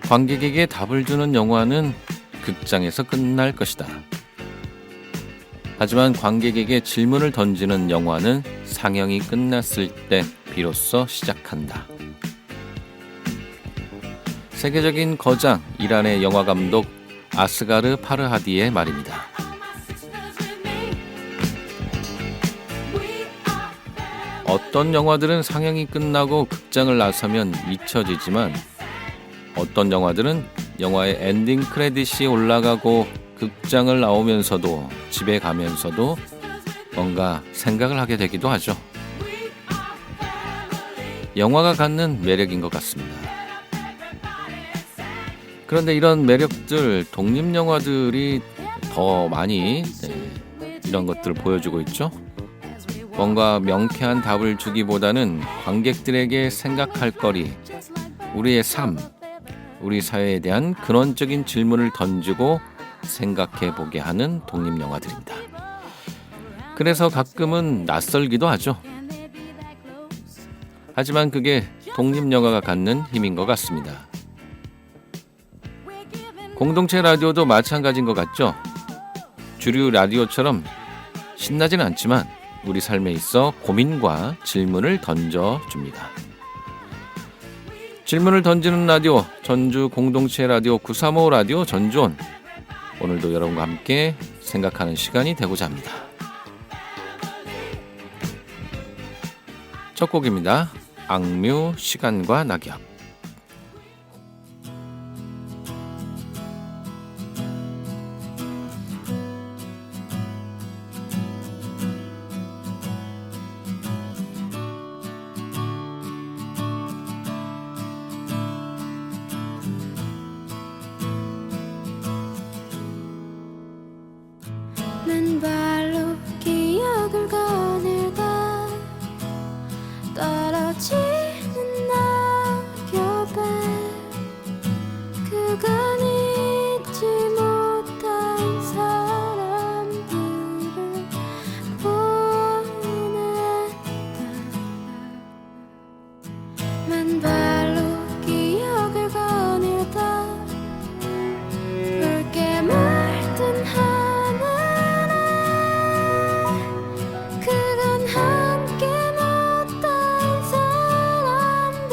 관객에게 답을 주는 영화는 극장에서 끝날 것이다. 하지만 관객에게 질문을 던지는 영화는 상영이 끝났을 때 비로소 시작한다. 세계적인 거장 이란의 영화 감독 아스가르 파르하디의 말입니다. 어떤 영화들은 상영이 끝나고 극장을 나서면 잊혀지지만 어떤 영화들은 영화의 엔딩 크레딧이 올라가고 극장을 나오면서도 집에 가면서도 뭔가 생각을 하게 되기도 하죠. 영화가 갖는 매력인 것 같습니다. 그런데 이런 매력들 독립영화들이 더 많이 이런 것들을 보여주고 있죠. 뭔가 명쾌한 답을 주기보다는 관객들에게 생각할 거리, 우리의 삶, 우리 사회에 대한 근원적인 질문을 던지고 생각해 보게 하는 독립영화들입니다. 그래서 가끔은 낯설기도 하죠. 하지만 그게 독립영화가 갖는 힘인 것 같습니다. 공동체 라디오도 마찬가지인 것 같죠? 주류 라디오처럼 신나지는 않지만 우리 삶에 있어 고민과 질문을 던져줍니다. 질문을 던지는 라디오, 전주 공동체 라디오 935 라디오 전주온. 오늘도 여러분과 함께 생각하는 시간이 되고자 합니다. 첫 곡입니다. 악뮤 시간과 낙엽. 맨발로 기억을 거닐다 떨어지는 낙엽에 그간 잊지 못한 사람들을 보낸다. 맨발로 기억을 거닐다 붉게 물든 그건 함께 못한 사람들을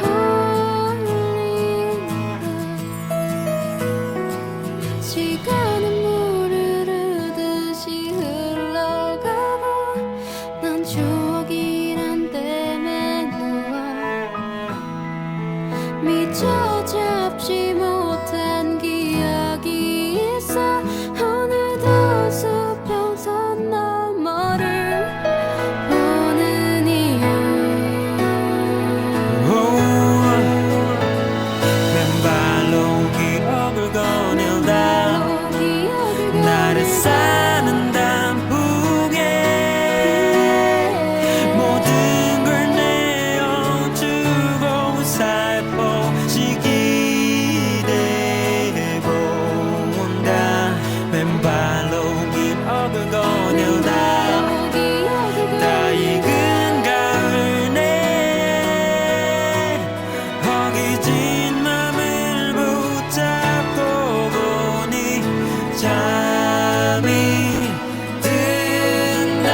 홀린다. 시간은 물을 흐르듯이 흘러가고 난 추억이란 댐에 누워 미처 잡지 못한 기억이 있어. 오늘도 수평선 너머를 보는 이유 맨발로 기억을 거닐다 나를 사는 단풍에 모든 걸 내어주고 살포시 기대해본다. 맨발로 기억을 거닐다 다 익은 가을 내 허기진 맘을 붙잡고 보니 잠이 든다.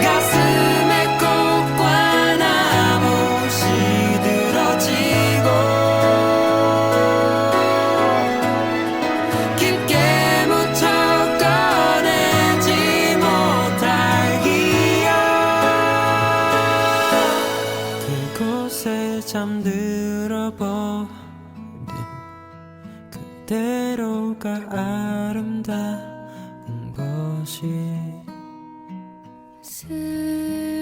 가슴에 꽃과 나무 시들어지고 깊게 묻혀 꺼내지 못할 기억 그곳에 잠들어 버린 그대로가 아름다운 것이 슬프다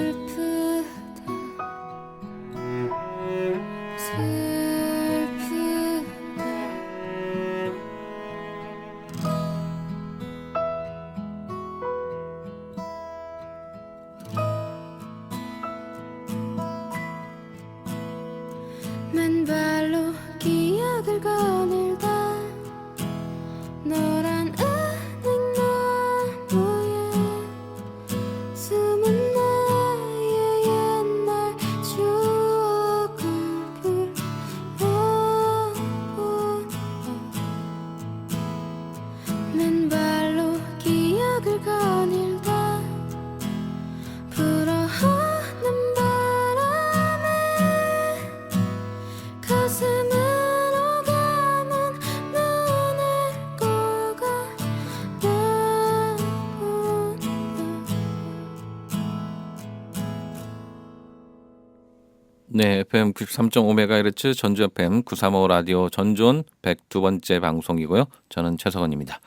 슬프다 기억을 거닐다 노란 은행나무에 숨은 나의 옛날 추억을 불어보아 맨발로 기억을 거닐다 불어오는 바람에 가슴으로 감은 눈을 꼬가 나본다 네, FM 93.5MHz 전주 FM 935 라디오 전존 102번째 방송이고요. 저는 최석원입니다.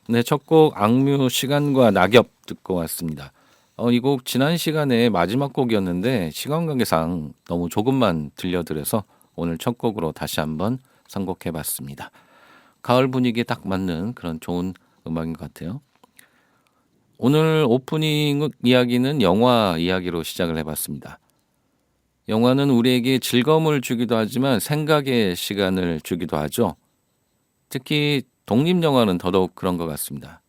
네, 첫 곡 악뮤 시간과 낙엽 듣고 왔습니다. 이 곡 지난 시간에 마지막 곡이었는데 시간 관계상 너무 조금만 들려드려서 오늘 첫 곡으로 다시 한번 선곡해봤습니다. 가을 분위기에 딱 맞는 그런 좋은 음악인 것 같아요. 오늘 오프닝 이야기는 영화 이야기로 시작을 해봤습니다. 영화는 우리에게 즐거움을 주기도 하지만 생각의 시간을 주기도 하죠. 특히 독립영화는 더더욱 그런 것 같습니다.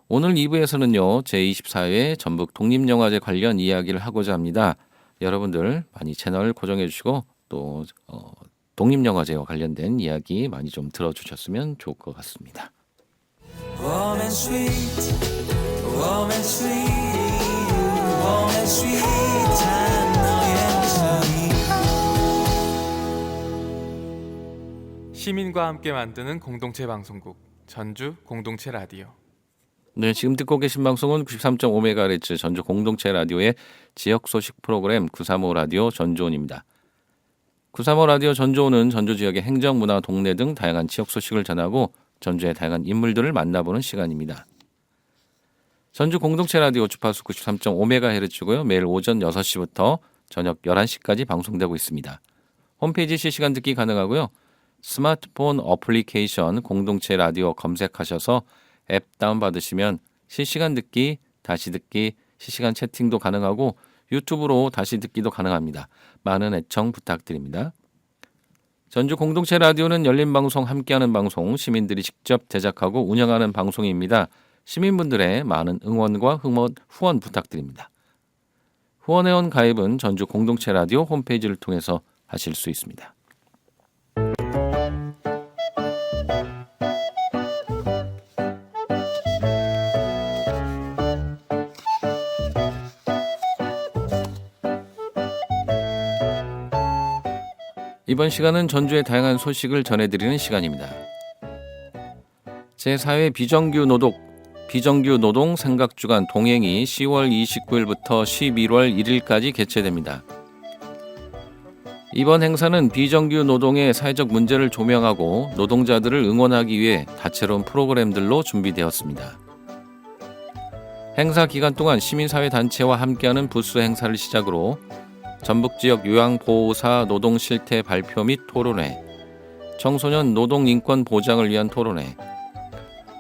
오늘 2부에서는요. 제24회 전북 독립영화제 관련 이야기를 하고자 합니다. 여러분들 많이 채널 고정해 주시고 또 독립영화제와 관련된 이야기 많이 좀 들어주셨으면 좋을 것 같습니다. Warm and sweet, warm and sweet, warm and sweet 한 너의 목소리. 시민과 함께 만드는 공동체 방송국 전주 공동체 라디오. 네, 지금 듣고 계신 방송은 93.5MHz 전주 공동체 라디오의 지역 소식 프로그램 935 라디오 전주온입니다. 935 라디오 전주온은 전주 지역의 행정, 문화, 동네 등 다양한 지역 소식을 전하고 전주의 다양한 인물들을 만나보는 시간입니다. 전주 공동체 라디오 주파수 93.5MHz고요. 매일 오전 6시부터 저녁 11시까지 방송되고 있습니다. 홈페이지 실시간 듣기 가능하고요. 스마트폰 어플리케이션 공동체 라디오 검색하셔서 앱 다운받으시면 실시간 듣기, 다시 듣기, 실시간 채팅도 가능하고 유튜브로 다시 듣기도 가능합니다. 많은 애청 부탁드립니다. 전주 공동체 라디오는 열린 방송, 함께하는 방송, 시민들이 직접 제작하고 운영하는 방송입니다. 시민분들의 많은 응원과 후원 부탁드립니다. 후원회원 가입은 전주 공동체 라디오 홈페이지를 통해서 하실 수 있습니다. 이번 시간은 전주의 다양한 소식을 전해드리는 시간입니다. 제4회 비정규 노동 생각주간 동행이 10월 29일부터 11월 1일까지 개최됩니다. 이번 행사는 비정규 노동의 사회적 문제를 조명하고 노동자들을 응원하기 위해 다채로운 프로그램들로 준비되었습니다. 행사 기간 동안 시민사회단체와 함께하는 부스 행사를 시작으로 전북지역 요양보호사 노동실태 발표 및 토론회, 청소년 노동인권 보장을 위한 토론회,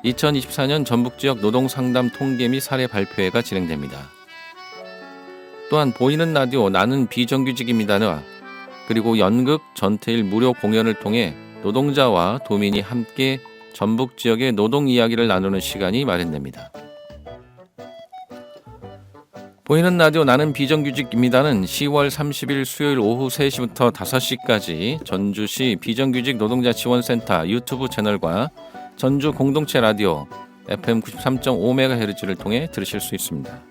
2024년 전북지역 노동상담 통계 및 사례 발표회가 진행됩니다. 또한 보이는 라디오 나는 비정규직입니다와 그리고 연극 전태일 무료 공연을 통해 노동자와 도민이 함께 전북지역의 노동 이야기를 나누는 시간이 마련됩니다. 보이는 라디오 나는 비정규직입니다는 10월 30일 수요일 오후 3시부터 5시까지 전주시 비정규직 노동자 지원센터 유튜브 채널과 전주 공동체 라디오 FM 93.5MHz를 통해 들으실 수 있습니다.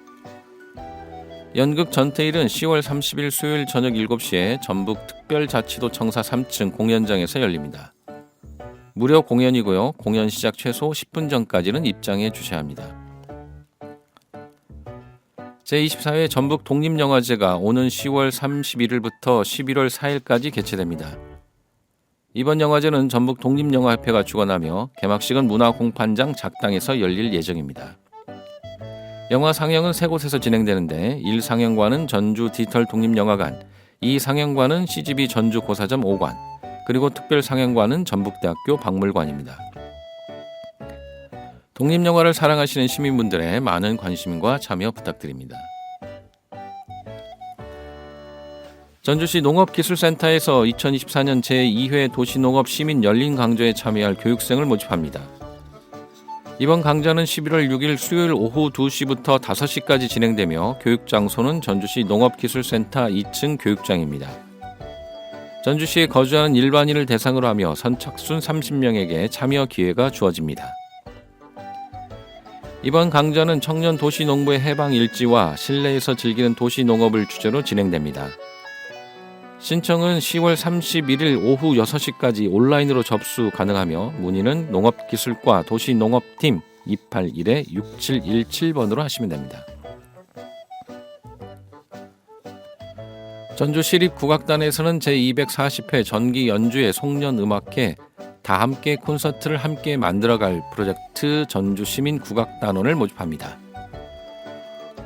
연극 전태일은 10월 30일 수요일 저녁 7시에 전북 특별자치도청사 3층 공연장에서 열립니다. 무료 공연이고요. 공연 시작 최소 10분 전까지는 입장해 주셔야 합니다. 제24회 전북 독립영화제가 오는 10월 31일부터 11월 4일까지 개최됩니다. 이번 영화제는 전북 독립영화협회가 주관하며 개막식은 문화공판장 작당에서 열릴 예정입니다. 영화 상영은 3곳에서 진행되는데 1상영관은 전주 디지털 독립영화관, 2상영관은 CGV 전주 고사점 5관, 그리고 특별상영관은 전북대학교 박물관입니다. 독립영화를 사랑하시는 시민분들의 많은 관심과 참여 부탁드립니다. 전주시 농업기술센터에서 2024년 제2회 도시농업 시민 열린 강좌에 참여할 교육생을 모집합니다. 이번 강좌는 11월 6일 수요일 오후 2시부터 5시까지 진행되며 교육장소는 전주시 농업기술센터 2층 교육장입니다. 전주시에 거주하는 일반인을 대상으로 하며 선착순 30명에게 참여 기회가 주어집니다. 이번 강좌는 청년 도시농부의 해방 일지와 실내에서 즐기는 도시농업을 주제로 진행됩니다. 신청은 10월 31일 오후 6시까지 온라인으로 접수 가능하며 문의는 농업기술과 도시농업팀 281-6717번으로 하시면 됩니다. 전주시립국악단에서는 제240회 전기 연주회 송년음악회 다함께 콘서트를 함께 만들어갈 프로젝트 전주시민국악단원을 모집합니다.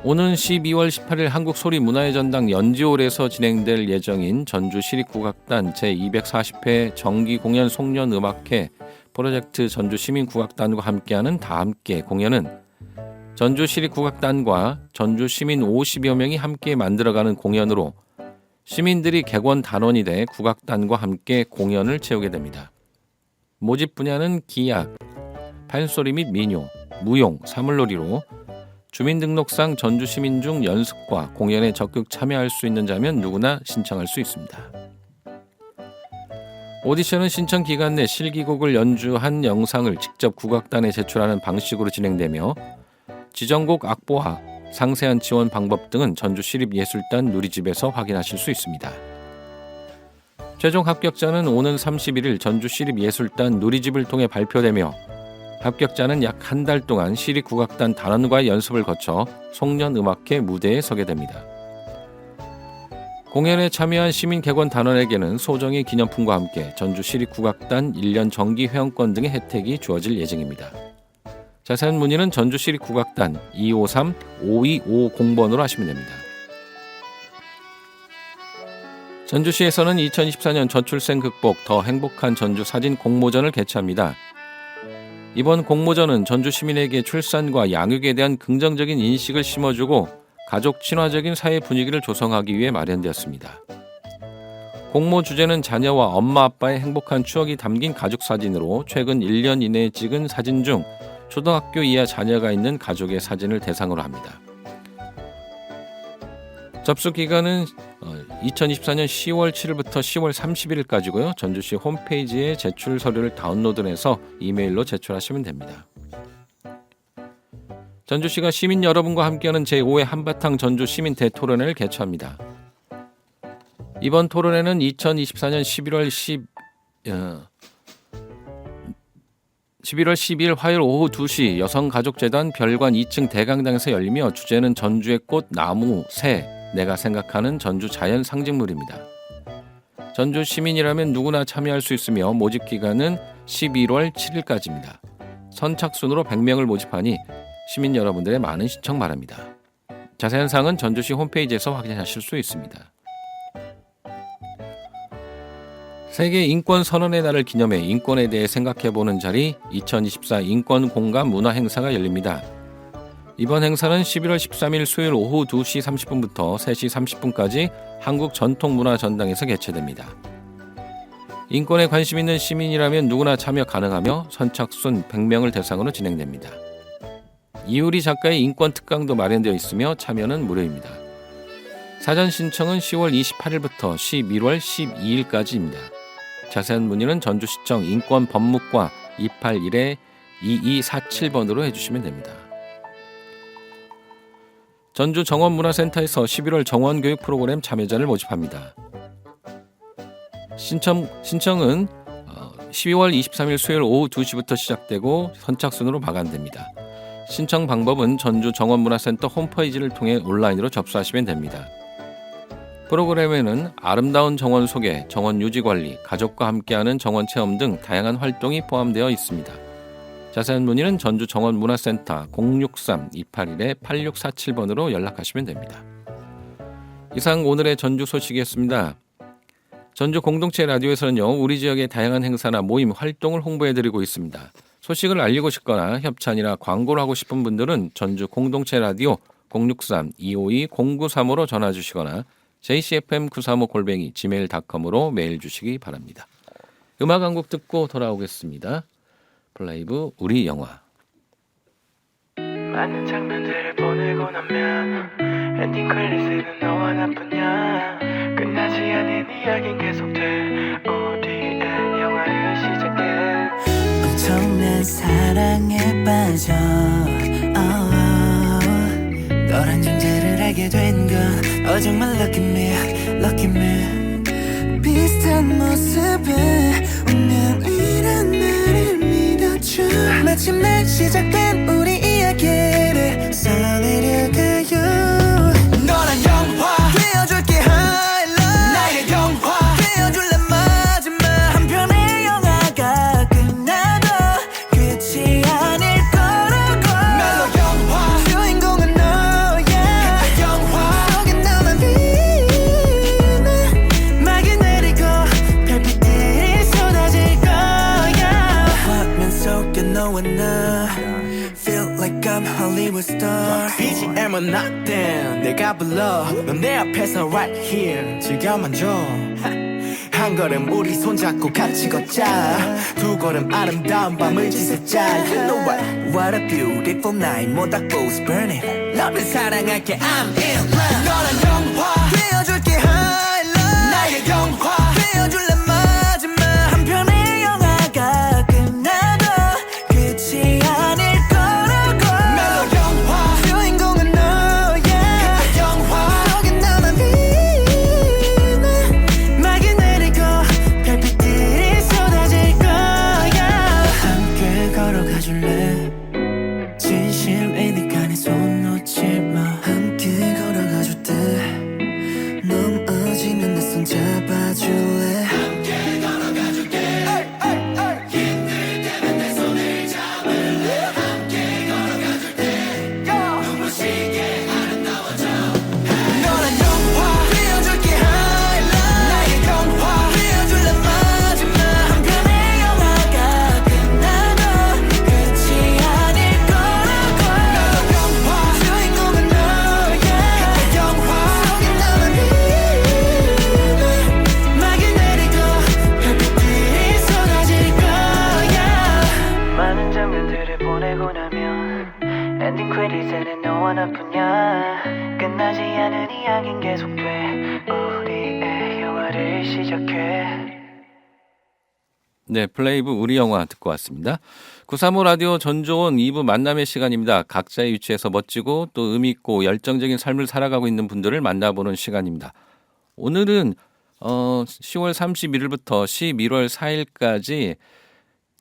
오는 12월 18일 한국소리문화의 전당 연지홀에서 진행될 예정인 전주시립국악단 제240회 정기공연 송년음악회 프로젝트 전주시민국악단과 함께하는 다함께 공연은 전주시립국악단과 전주시민 50여 명이 함께 만들어가는 공연으로 시민들이 객원 단원이 돼 국악단과 함께 공연을 채우게 됩니다. 모집 분야는 기악, 판소리 및 민요, 무용, 사물놀이로 주민등록상 전주시민 중 연습과 공연에 적극 참여할 수 있는 자면 누구나 신청할 수 있습니다. 오디션은 신청 기간 내 실기곡을 연주한 영상을 직접 국악단에 제출하는 방식으로 진행되며 지정곡 악보와 상세한 지원 방법 등은 전주시립예술단 누리집에서 확인하실 수 있습니다. 최종 합격자는 오는 31일 전주시립예술단 누리집을 통해 발표되며 합격자는 약 한 달 동안 시립국악단 단원과의 연습을 거쳐 송년음악회 무대에 서게 됩니다. 공연에 참여한 시민객원 단원에게는 소정의 기념품과 함께 전주시립국악단 1년 정기 회원권 등의 혜택이 주어질 예정입니다. 자세한 문의는 전주시립국악단 253-5250번으로 하시면 됩니다. 전주시에서는 2024년 저출생 극복 더 행복한 전주 사진 공모전을 개최합니다. 이번 공모전은 전주 시민에게 출산과 양육에 대한 긍정적인 인식을 심어주고 가족 친화적인 사회 분위기를 조성하기 위해 마련되었습니다. 공모 주제는 자녀와 엄마 아빠의 행복한 추억이 담긴 가족 사진으로 최근 1년 이내에 찍은 사진 중 초등학교 이하 자녀가 있는 가족의 사진을 대상으로 합니다. 접수 기간은 2024년 10월 7일부터 10월 31일까지고요. 전주시 홈페이지에 제출 서류를 다운로드해서 이메일로 제출하시면 됩니다. 전주시가 시민 여러분과 함께하는 제5회 한바탕 전주 시민 대토론회를 개최합니다. 이번 토론회는 2024년 11월 12일 화요일 오후 2시 여성가족재단 별관 2층 대강당에서 열리며 주제는 전주의 꽃, 나무, 새, 내가 생각하는 전주 자연 상징물입니다. 전주 시민이라면 누구나 참여할 수 있으며 모집 기간은 11월 7일까지입니다. 선착순으로 100명을 모집하니 시민 여러분들의 많은 신청 바랍니다. 자세한 사항은 전주시 홈페이지에서 확인하실 수 있습니다. 세계 인권 선언의 날을 기념해 인권에 대해 생각해보는 자리 2024 인권 공감 문화 행사가 열립니다. 이번 행사는 11월 13일 수요일 오후 2시 30분부터 3시 30분까지 한국전통문화전당에서 개최됩니다. 인권에 관심 있는 시민이라면 누구나 참여 가능하며 선착순 100명을 대상으로 진행됩니다. 이유리 작가의 인권 특강도 마련되어 있으며 참여는 무료입니다. 사전 신청은 10월 28일부터 11월 12일까지입니다. 자세한 문의는 전주시청 인권법무과 281-2247번으로 해주시면 됩니다. 전주 정원문화센터에서 11월 정원교육 프로그램 참여자를 모집합니다. 신청은 12월 23일 수요일 오후 2시부터 시작되고 선착순으로 마감됩니다. 신청 방법은 전주 정원문화센터 홈페이지를 통해 온라인으로 접수하시면 됩니다. 프로그램에는 아름다운 정원 소개, 정원 유지관리, 가족과 함께하는 정원 체험 등 다양한 활동이 포함되어 있습니다. 자세한 문의는 전주 정원문화센터 063-281-8647번으로 연락하시면 됩니다. 이상 오늘의 전주 소식이었습니다. 전주 공동체 라디오에서는요, 우리 지역의 다양한 행사나 모임, 활동을 홍보해드리고 있습니다. 소식을 알리고 싶거나 협찬이나 광고를 하고 싶은 분들은 전주 공동체 라디오 063-252-0935로 전화 주시거나 jcfm935@gmail.com으로 메일 주시기 바랍니다. 음악 한 곡 듣고 돌아오겠습니다. 플레이브 우리 영화. 많은 장면들을 보내고 나면 엔딩 크레딧에는 너와 나뿐이야. 끝나지 않은 이야기는 계속돼. 우리의 영화를 시작해. 엄청난 사랑에 빠져 너란 존재를 알게 된 건 정말 lucky me, lucky me. 비슷한 모습에 운명이란 말을 믿어줘. 마침내 시작된 우리 이야기를 설레려가요. 너란 영화 되어줄게 highlight. 나의 영화 되어줄래 마지막 한 편의 영화가 끝나도 끝이 아닐 거라고. 멜로 영화 주인공은 너야. 그때 영화 속에 너만 빛나. 막이 내리고 별빛들이 쏟아질 거야. 화면 속에 너와 나 Feel like I'm Hollywood star. BGM은 nothing 내가 불러. 넌 내 앞에서 right here 즐겨만 줘. 한 걸음 우리 손잡고 같이 걷자. 두 걸음 아름다운 밤을 지새자. You know what a beautiful night. 모닥불's burning. 너를 사랑할게 I'm in love. 너란 영화 되어줄게 highlight. 나의 영화 되어줄래 마지막 한 편의 영화가 끝나도 끝이 아닐 거라고. 멜로 영화 주인공은 너야. 그때 영화 속에 너만 빛나. 막이 내리고 별빛들이 쏟아질 거야. 함께 걸어가줄래. 진심이니까 내 손 놓지 마. 함께 걸어가줄 때 넘어지면 내 손 잡아줄래. 함께 걸어가줄게. 힘들 때면 내 손을 잡을래. 함께 걸어가줄게. 눈부시게 아름다워져. 너란 영화 되어줄게 highlight. 나의 영화 되어줄래 마지막 한 편의 영화가 끝나도 끝이 아닐 거라고. 멜로 영화 주인공은 너야. 그때 영화 속에 너만 빛나. 막이 내리고 별빛들이 쏟아질 거야. 많은 장면들을 보내고 나면 엔딩 크레딧에는 너와 나뿐이야. 끝나지 않은 이야기는 계속돼. 우리의 영화를 시작해. 네, 플레이브 우리 영화 듣고 왔습니다. 935 라디오 전조원 2부 만남의 시간입니다. 각자의 위치에서 멋지고 또 의미있고 열정적인 삶을 살아가고 있는 분들을 만나보는 시간입니다. 오늘은 10월 31일부터 11월 4일까지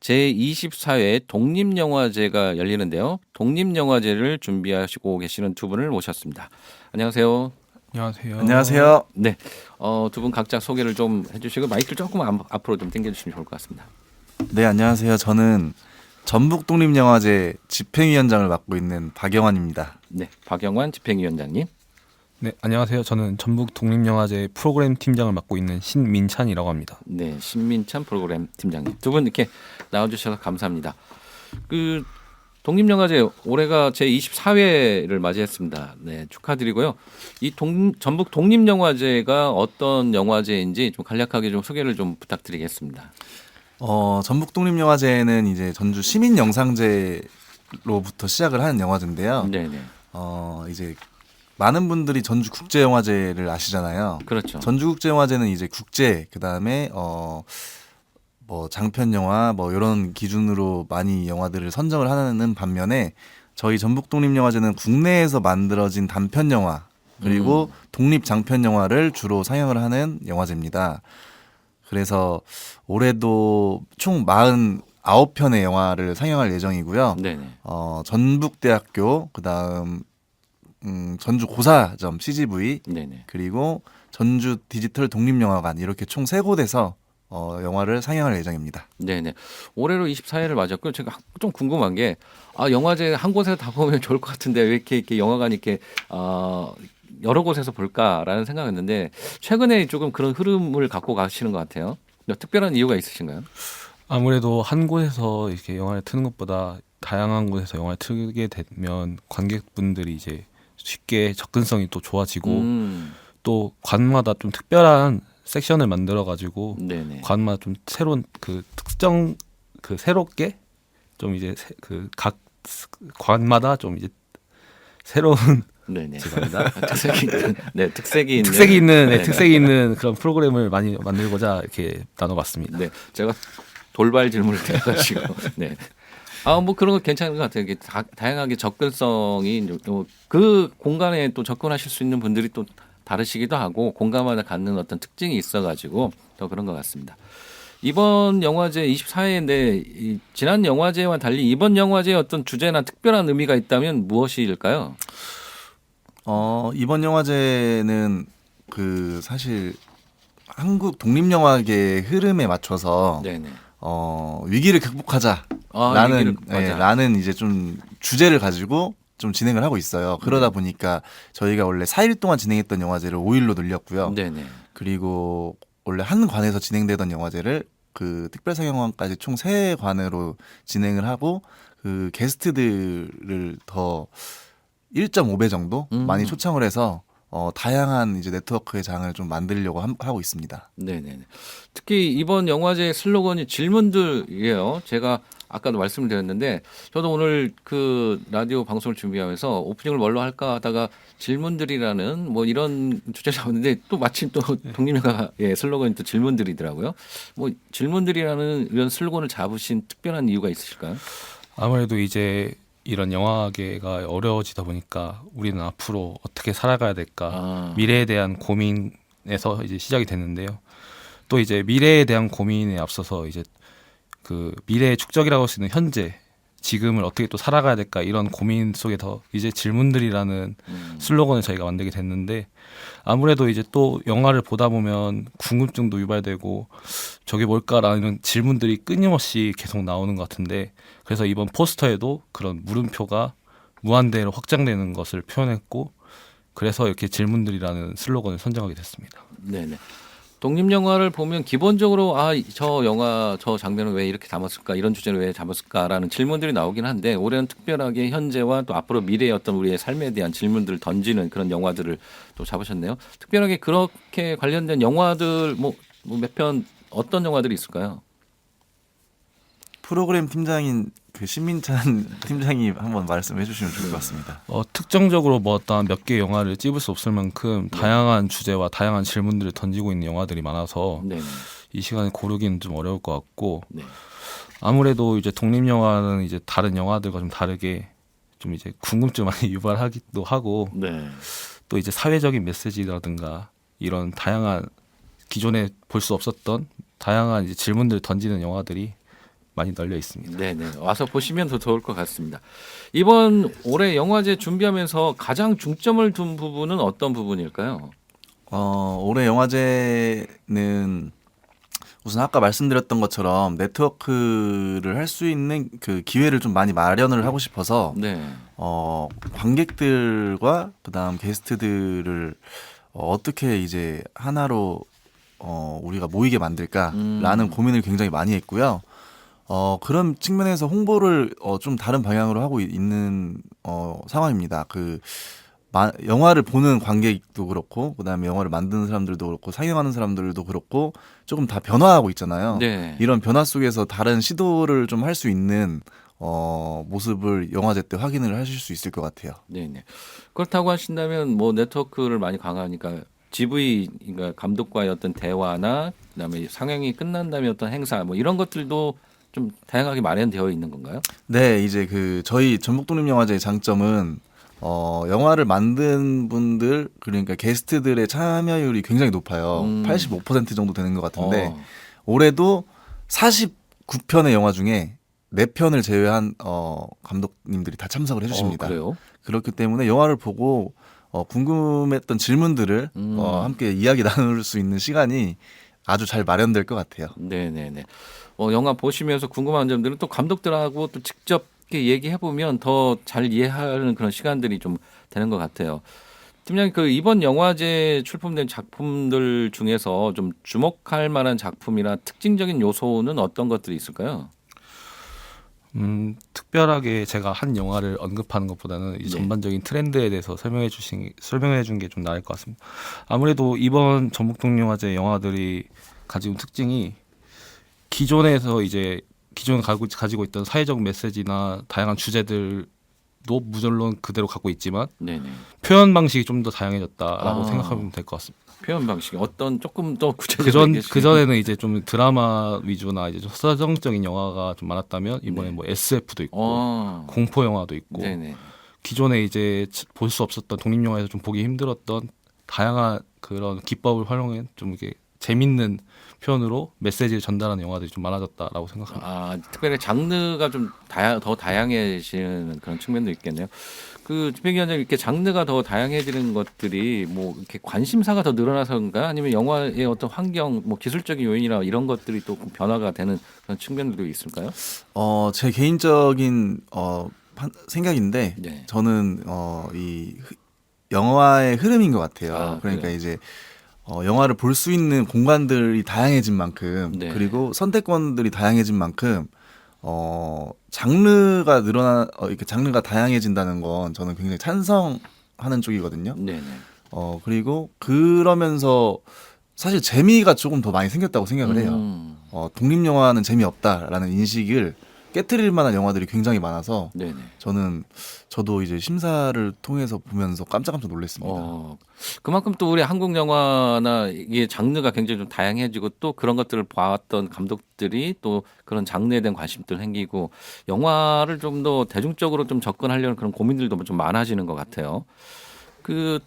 제24회 독립영화제가 열리는데요. 독립영화제를 준비하시고 계시는 두 분을 모셨습니다. 안녕하세요. 안녕하세요. 안녕하세요. 네, 두 분 각자 소개를 좀 해주시고 마이크를 조금 앞으로 좀 당겨주시면 좋을 것 같습니다. 네, 안녕하세요. 저는 전북독립영화제 집행위원장을 맡고 있는 박영환입니다. 네, 박영환 집행위원장님. 네, 안녕하세요. 저는 전북 독립영화제 프로그램 팀장을 맡고 있는 신민찬이라고 합니다. 네, 신민찬 프로그램 팀장님. 두 분 이렇게 나와주셔서 감사합니다. 그 독립영화제 올해가 제24회를 맞이했습니다. 네, 축하드리고요. 이 전북 독립영화제가 어떤 영화제인지 좀 간략하게 좀 소개를 좀 부탁드리겠습니다. 전북독립영화제는 이제 전주 시민영상제로부터 시작을 하는 영화제인데요. 네네. 이제 많은 분들이 전주국제영화제를 아시잖아요. 그렇죠. 전주국제영화제는 이제 국제 그다음에 뭐 장편 영화 뭐 이런 기준으로 많이 영화들을 선정을 하는 반면에 저희 전북독립영화제는 국내에서 만들어진 단편 영화 그리고 독립 장편 영화를 주로 상영을 하는 영화제입니다. 그래서 올해도 총 49편의 영화를 상영할 예정이고요. 네네. 전북대학교 그다음 전주 고사점 CGV 네네. 그리고 전주 디지털 독립영화관 이렇게 총 3곳에서 영화를 상영할 예정입니다. 네네. 올해로 24회를 맞았고요. 제가 좀 궁금한 게 영화제 한 곳에서 다 보면 좋을 것 같은데 왜 이렇게 영화관 이렇게 여러 곳에서 볼까라는 생각했는데 최근에 조금 그런 흐름을 갖고 가시는 것 같아요. 특별한 이유가 있으신가요? 아무래도 한 곳에서 이렇게 영화를 트는 것보다 다양한 곳에서 영화를 틀게 되면 관객분들이 이제 쉽게 접근성이 또 좋아지고 또 관마다 좀 특별한 섹션을 만들어 가지고 네네. 관마다 좀 새로운 그 특정 그 새롭게 좀 이제 그 각 관마다 좀 이제 새로운 네네. 죄송합니다. 특색이 있는, 네, 특색이 있는, 특색이 있는 네. 특색이 있는 그런 프로그램을 많이 만들고자 이렇게 나눠봤습니다. 네, 제가 돌발 질문을 드려가지고, 네. 뭐 그런 거 괜찮은 것 같아요. 이게 다양하게 접근성이 그 공간에 또 접근하실 수 있는 분들이 또 다르시기도 하고 공간마다 갖는 어떤 특징이 있어가지고 더 그런 것 같습니다. 이번 영화제 24회인데 지난 영화제와 달리 이번 영화제의 어떤 주제나 특별한 의미가 있다면 무엇일까요? 이번 영화제는 그 사실 한국 독립영화계의 흐름에 맞춰서 네네. 위기를 극복하자라는 위기를 극복하자. 라는 이제 좀 주제를 가지고 좀 진행을 하고 있어요. 그러다 보니까 저희가 원래 4일 동안 진행했던 영화제를 5일로 늘렸고요. 네네. 그리고 원래 한 관에서 진행되던 영화제를 그 특별상영관까지 총 3관으로 진행을 하고 그 게스트들을 더 1.5배 정도 많이 초청을 해서 다양한 이제 네트워크의 장을 좀 만들려고 하고 있습니다. 네네. 특히 이번 영화제 슬로건이 질문들이에요. 제가 아까도 말씀을 드렸는데 저도 오늘 그 라디오 방송을 준비하면서 오프닝을 뭘로 할까 하다가 질문들이라는 뭐 이런 주제를 잡았는데 또 마침 또 독립영화의 슬로건이 또 질문들이더라고요. 뭐 질문들이라는 이런 슬로건을 잡으신 특별한 이유가 있으실까요? 아무래도 이제 이런 영화계가 어려워지다 보니까 우리는 앞으로 어떻게 살아가야 될까 미래에 대한 고민에서 이제 시작이 됐는데요. 또 이제 미래에 대한 고민에 앞서서 이제 그 미래의 축적이라고 할 수 있는 현재 지금을 어떻게 또 살아가야 될까 이런 고민 속에서 이제 질문들이라는 슬로건을 저희가 만들게 됐는데 아무래도 이제 또 영화를 보다 보면 궁금증도 유발되고 저게 뭘까라는 질문들이 끊임없이 계속 나오는 것 같은데 그래서 이번 포스터에도 그런 물음표가 무한대로 확장되는 것을 표현했고 그래서 이렇게 질문들이라는 슬로건을 선정하게 됐습니다. 네네. 독립영화를 보면 기본적으로 저 영화 저 장면을 왜 이렇게 담았을까 이런 주제를 왜 담았을까라는 질문들이 나오긴 한데 올해는 특별하게 현재와 또 앞으로 미래의 어떤 우리의 삶에 대한 질문들을 던지는 그런 영화들을 또 잡으셨네요. 특별하게 그렇게 관련된 영화들 뭐 몇 편 어떤 영화들이 있을까요? 프로그램 팀장인 그 신민찬 팀장이 한번 말씀해 주시면 좋을 것 같습니다. 특정적으로 뭐 어떤 몇 개 영화를 찝을 수 없을 만큼 다양한 주제와 다양한 질문들을 던지고 있는 영화들이 많아서 네. 이 시간에 고르기는 좀 어려울 것 같고 네. 아무래도 이제 독립 영화는 이제 다른 영화들과 좀 다르게 좀 이제 궁금증 많이 유발하기도 하고 네. 또 이제 사회적인 메시지라든가 이런 다양한 기존에 볼 수 없었던 다양한 이제 질문들을 던지는 영화들이 많이 널려 있습니다. 네네. 와서 보시면 더 좋을 것 같습니다. 이번 올해 영화제 준비하면서 가장 중점을 둔 부분은 어떤 부분일까요? 올해 영화제는 우선 아까 말씀드렸던 것처럼 네트워크를 할 수 있는 그 기회를 좀 많이 마련을 하고 싶어서 네. 관객들과 그다음 게스트들을 어떻게 이제 하나로 우리가 모이게 만들까라는 고민을 굉장히 많이 했고요. 그런 측면에서 홍보를 좀 다른 방향으로 하고 있는 상황입니다. 영화를 보는 관객도 그렇고, 그다음에 영화를 만드는 사람들도 그렇고, 상영하는 사람들도 그렇고, 조금 다 변화하고 있잖아요. 네. 이런 변화 속에서 다른 시도를 좀 할 수 있는 모습을 영화제 때 확인을 하실 수 있을 것 같아요. 네네. 그렇다고 하신다면 뭐 네트워크를 많이 강화하니까 GV 그러니까 감독과의 어떤 대화나 그다음에 상영이 끝난 다음에 어떤 행사 뭐 이런 것들도 좀 다양하게 마련되어 있는 건가요? 네, 이제 저희 전북독립영화제의 장점은 영화를 만든 분들 그러니까 게스트들의 참여율이 굉장히 높아요. 85% 정도 되는 것 같은데 올해도 49편의 영화 중에 4편을 제외한 감독님들이 다 참석을 해주십니다. 그래요? 그렇기 때문에 영화를 보고 궁금했던 질문들을 함께 이야기 나눌 수 있는 시간이 아주 잘 마련될 것 같아요. 네네네. 영화 보시면서 궁금한 점들은 또 감독들하고 또 직접 얘기해 보면 더 잘 이해하는 그런 시간들이 좀 되는 것 같아요. 팀장님, 이번 영화제 출품된 작품들 중에서 좀 주목할 만한 작품이나 특징적인 요소는 어떤 것들이 있을까요? 특별하게 제가 한 영화를 언급하는 것보다는 이 네. 전반적인 트렌드에 대해서 설명해 준 게 좀 나을 것 같습니다. 아무래도 이번 전북동영화제 영화들이 가지고 특징이 기존에서 이제 기존에 가지고 있던 사회적 메시지나 다양한 주제들도 물론 그대로 갖고 있지만 네네. 표현 방식이 좀 더 다양해졌다라고 아. 생각하면 될 것 같습니다. 표현 방식이 어떤 조금 더 구체적으로 그 전에는 이제 좀 드라마 위주나 이제 좀 서정적인 영화가 좀 많았다면 이번에 네. 뭐 SF도 있고 어. 공포 영화도 있고 네네. 기존에 이제 볼 수 없었던 독립 영화에서 좀 보기 힘들었던 다양한 그런 기법을 활용한 좀 이렇게 재밌는 표현으로 메시지를 전달하는 영화들이 좀 많아졌다라고 생각합니다. 아, 특별히 장르가 좀 더 다양해지는 그런 측면도 있겠네요. 그 주평위원장 이렇게 장르가 더 다양해지는 것들이 뭐 이렇게 관심사가 더 늘어나서인가 아니면 영화의 어떤 환경, 뭐 기술적인 요인이나 이런 것들이 또 변화가 되는 그런 측면들도 있을까요? 제 개인적인 생각인데 네. 저는 이 영화의 흐름인 것 같아요. 아, 그러니까 그래요? 이제 영화를 볼 수 있는 공간들이 다양해진 만큼 네. 그리고 선택권들이 다양해진 만큼 장르가 이렇게 장르가 다양해진다는 건 저는 굉장히 찬성하는 쪽이거든요. 네네. 그리고 그러면서 사실 재미가 조금 더 많이 생겼다고 생각을 해요. 독립 영화는 재미없다라는 인식을 깨트릴 만한 영화들이 굉장히 많아서 네네. 저도 이제 심사를 통해서 보면서 깜짝깜짝 놀랐습니다. 그만큼 또 우리 한국 영화나 이게 장르가 굉장히 좀 다양해지고 또 그런 것들을 봐왔던 감독들이 또 그런 장르에 대한 관심도 생기고 영화를 좀 더 대중적으로 좀 접근하려는 그런 고민들도 좀 많아지는 것 같아요. 그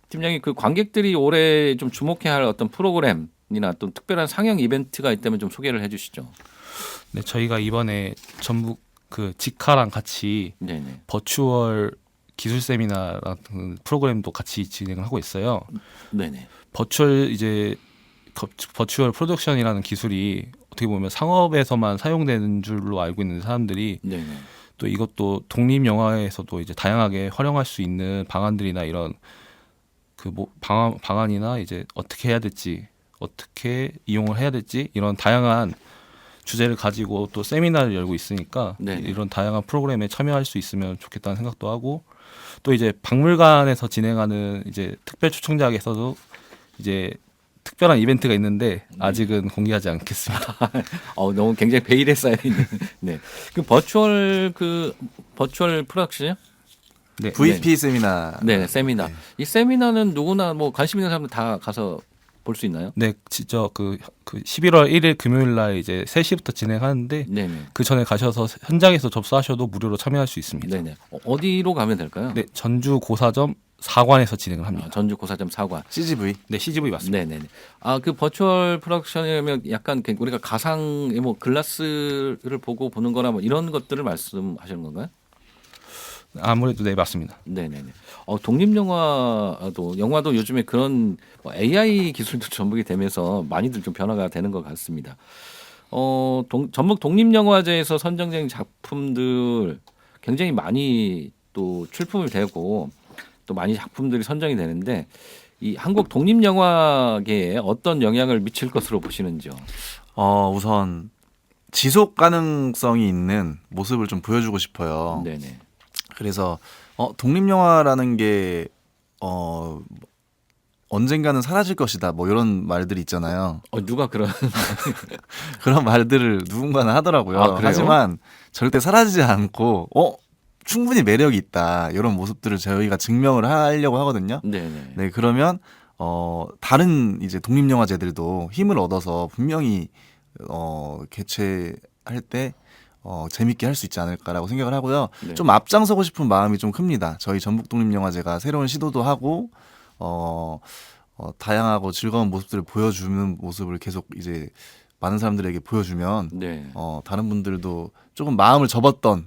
팀장님, 그 관객들이 올해 좀 주목해야 할 어떤 프로그램이나 또 특별한 상영 이벤트가 있다면 좀 소개를 해주시죠. 네, 저희가 이번에 전북 그 직카랑 같이 네네. 버추얼 기술 세미나라는 프로그램도 같이 진행을 하고 있어요. 네네. 버추얼 프로덕션이라는 기술이 어떻게 보면 상업에서만 사용되는 줄로 알고 있는 사람들이 네네. 또 이것도 독립 영화에서도 이제 다양하게 활용할 수 있는 방안들이나 이런 그 뭐 방안이나 이제 어떻게 해야 될지 어떻게 이용을 해야 될지 이런 다양한 주제를 가지고 또 세미나를 열고 있으니까 네네. 이런 다양한 프로그램에 참여할 수 있으면 좋겠다는 생각도 하고 또 이제 박물관에서 진행하는 이제 특별 초청작에서도 이제 특별한 이벤트가 있는데 아직은 공개하지 않겠습니다. 너무 굉장히 베일에 쌓여 있는. 네. 그 버추얼 프로덕션이요? 네. VP 세미나. 네, 세미나. 네. 이 세미나는 누구나 뭐 관심 있는 사람들 다 가서 볼 수 있나요? 네, 진짜 그 11월 1일 금요일 날 이제 3시부터 진행하는데 네네. 그 전에 가셔서 현장에서 접수하셔도 무료로 참여할 수 있습니다. 네네. 어디로 가면 될까요? 네, 전주 고사점 4관에서 진행을 합니다. 전주 고사점 4관. CGV. 네, CGV 맞습니다. 네네네. 그 버추얼 프로덕션이면 약간 우리가 가상의 뭐 글라스를 보는 거나 뭐 이런 것들을 말씀하시는 건가요? 아무래도 네, 맞습니다. 네네네. 독립 영화도 요즘에 그런 AI 기술도 접목이 되면서 많이들 좀 변화가 되는 것 같습니다. 전북 독립영화제에서 선정된 작품들 굉장히 많이 또 출품이 되고 또 많이 작품들이 선정이 되는데 이 한국 독립영화계에 어떤 영향을 미칠 것으로 보시는지요? 우선 지속 가능성이 있는 모습을 좀 보여주고 싶어요. 네네. 그래서 독립 영화라는 게 언젠가는 사라질 것이다. 뭐 이런 말들이 있잖아요. 누가 그런 그런 말들을 누군가는 하더라고요. 아, 그래요? 하지만 절대 사라지지 않고 충분히 매력이 있다. 이런 모습들을 저희가 증명을 하려고 하거든요. 네네. 네, 그러면 다른 이제 독립 영화제들도 힘을 얻어서 분명히 개최할 때 재밌게 할 수 있지 않을까라고 생각을 하고요. 네. 좀 앞장서고 싶은 마음이 좀 큽니다. 저희 전북 독립영화제가 새로운 시도도 하고 다양하고 즐거운 모습들을 보여주는 모습을 계속 이제 많은 사람들에게 보여주면 네. 다른 분들도 조금 마음을 접었던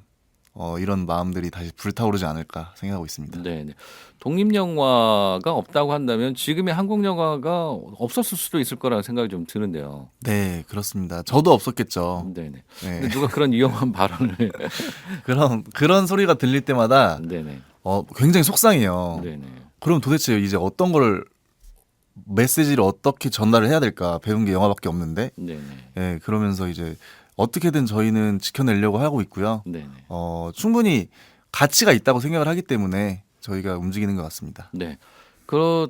이런 마음들이 다시 불타오르지 않을까 생각하고 있습니다. 네네. 독립영화가 없다고 한다면 지금의 한국 영화가 없었을 수도 있을 거라는 생각이 좀 드는데요. 네, 그렇습니다. 저도 없었겠죠. 네네. 네. 근데 누가 그런 위험한 발언을 그런 소리가 들릴 때마다 네네. 굉장히 속상해요. 네네. 그럼 도대체 이제 어떤 걸 메시지를 어떻게 전달을 해야 될까 배운 게 영화밖에 없는데 네네. 그러면서 이제 어떻게든 저희는 지켜내려고 하고 있고요. 네네. 충분히 가치가 있다고 생각을 하기 때문에 저희가 움직이는 것 같습니다. 네. 그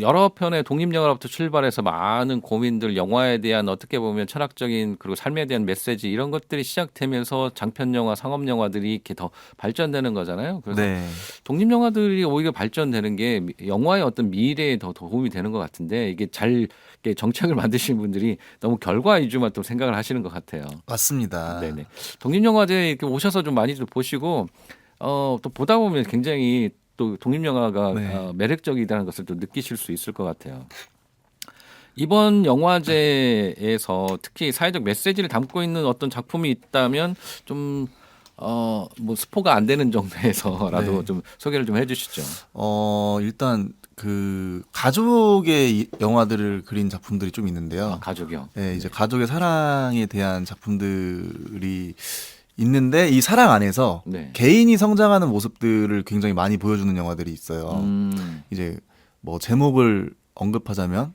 여러 편의 독립영화로부터 출발해서 많은 고민들, 영화에 대한 어떻게 보면 철학적인 그리고 삶에 대한 메시지 이런 것들이 시작되면서 장편영화, 상업영화들이 이렇게 더 발전되는 거잖아요. 그래서 네. 독립영화들이 오히려 발전되는 게 영화의 어떤 미래에 더 도움이 되는 것 같은데 이게 잘 이렇게 정책을 만드시는 분들이 너무 결과 위주만 또 생각을 하시는 것 같아요. 맞습니다. 네네. 독립영화제에 이렇게 오셔서 좀 많이들 보시고 또 보다 보면 굉장히 또 독립영화가 네. 매력적이라는 것을 또 느끼실 수 있을 것 같아요. 이번 영화제에서 특히 사회적 메시지를 담고 있는 어떤 작품이 있다면 좀 뭐 스포가 안 되는 정도에서라도 네. 좀 소개를 좀 해주시죠. 일단 그 가족의 영화들을 그린 작품들이 좀 있는데요. 가족이요. 네, 이제 가족의 사랑에 대한 작품들이 있는데 이 사랑 안에서 네. 개인이 성장하는 모습들을 굉장히 많이 보여주는 영화들이 있어요. 이제 뭐 제목을 언급하자면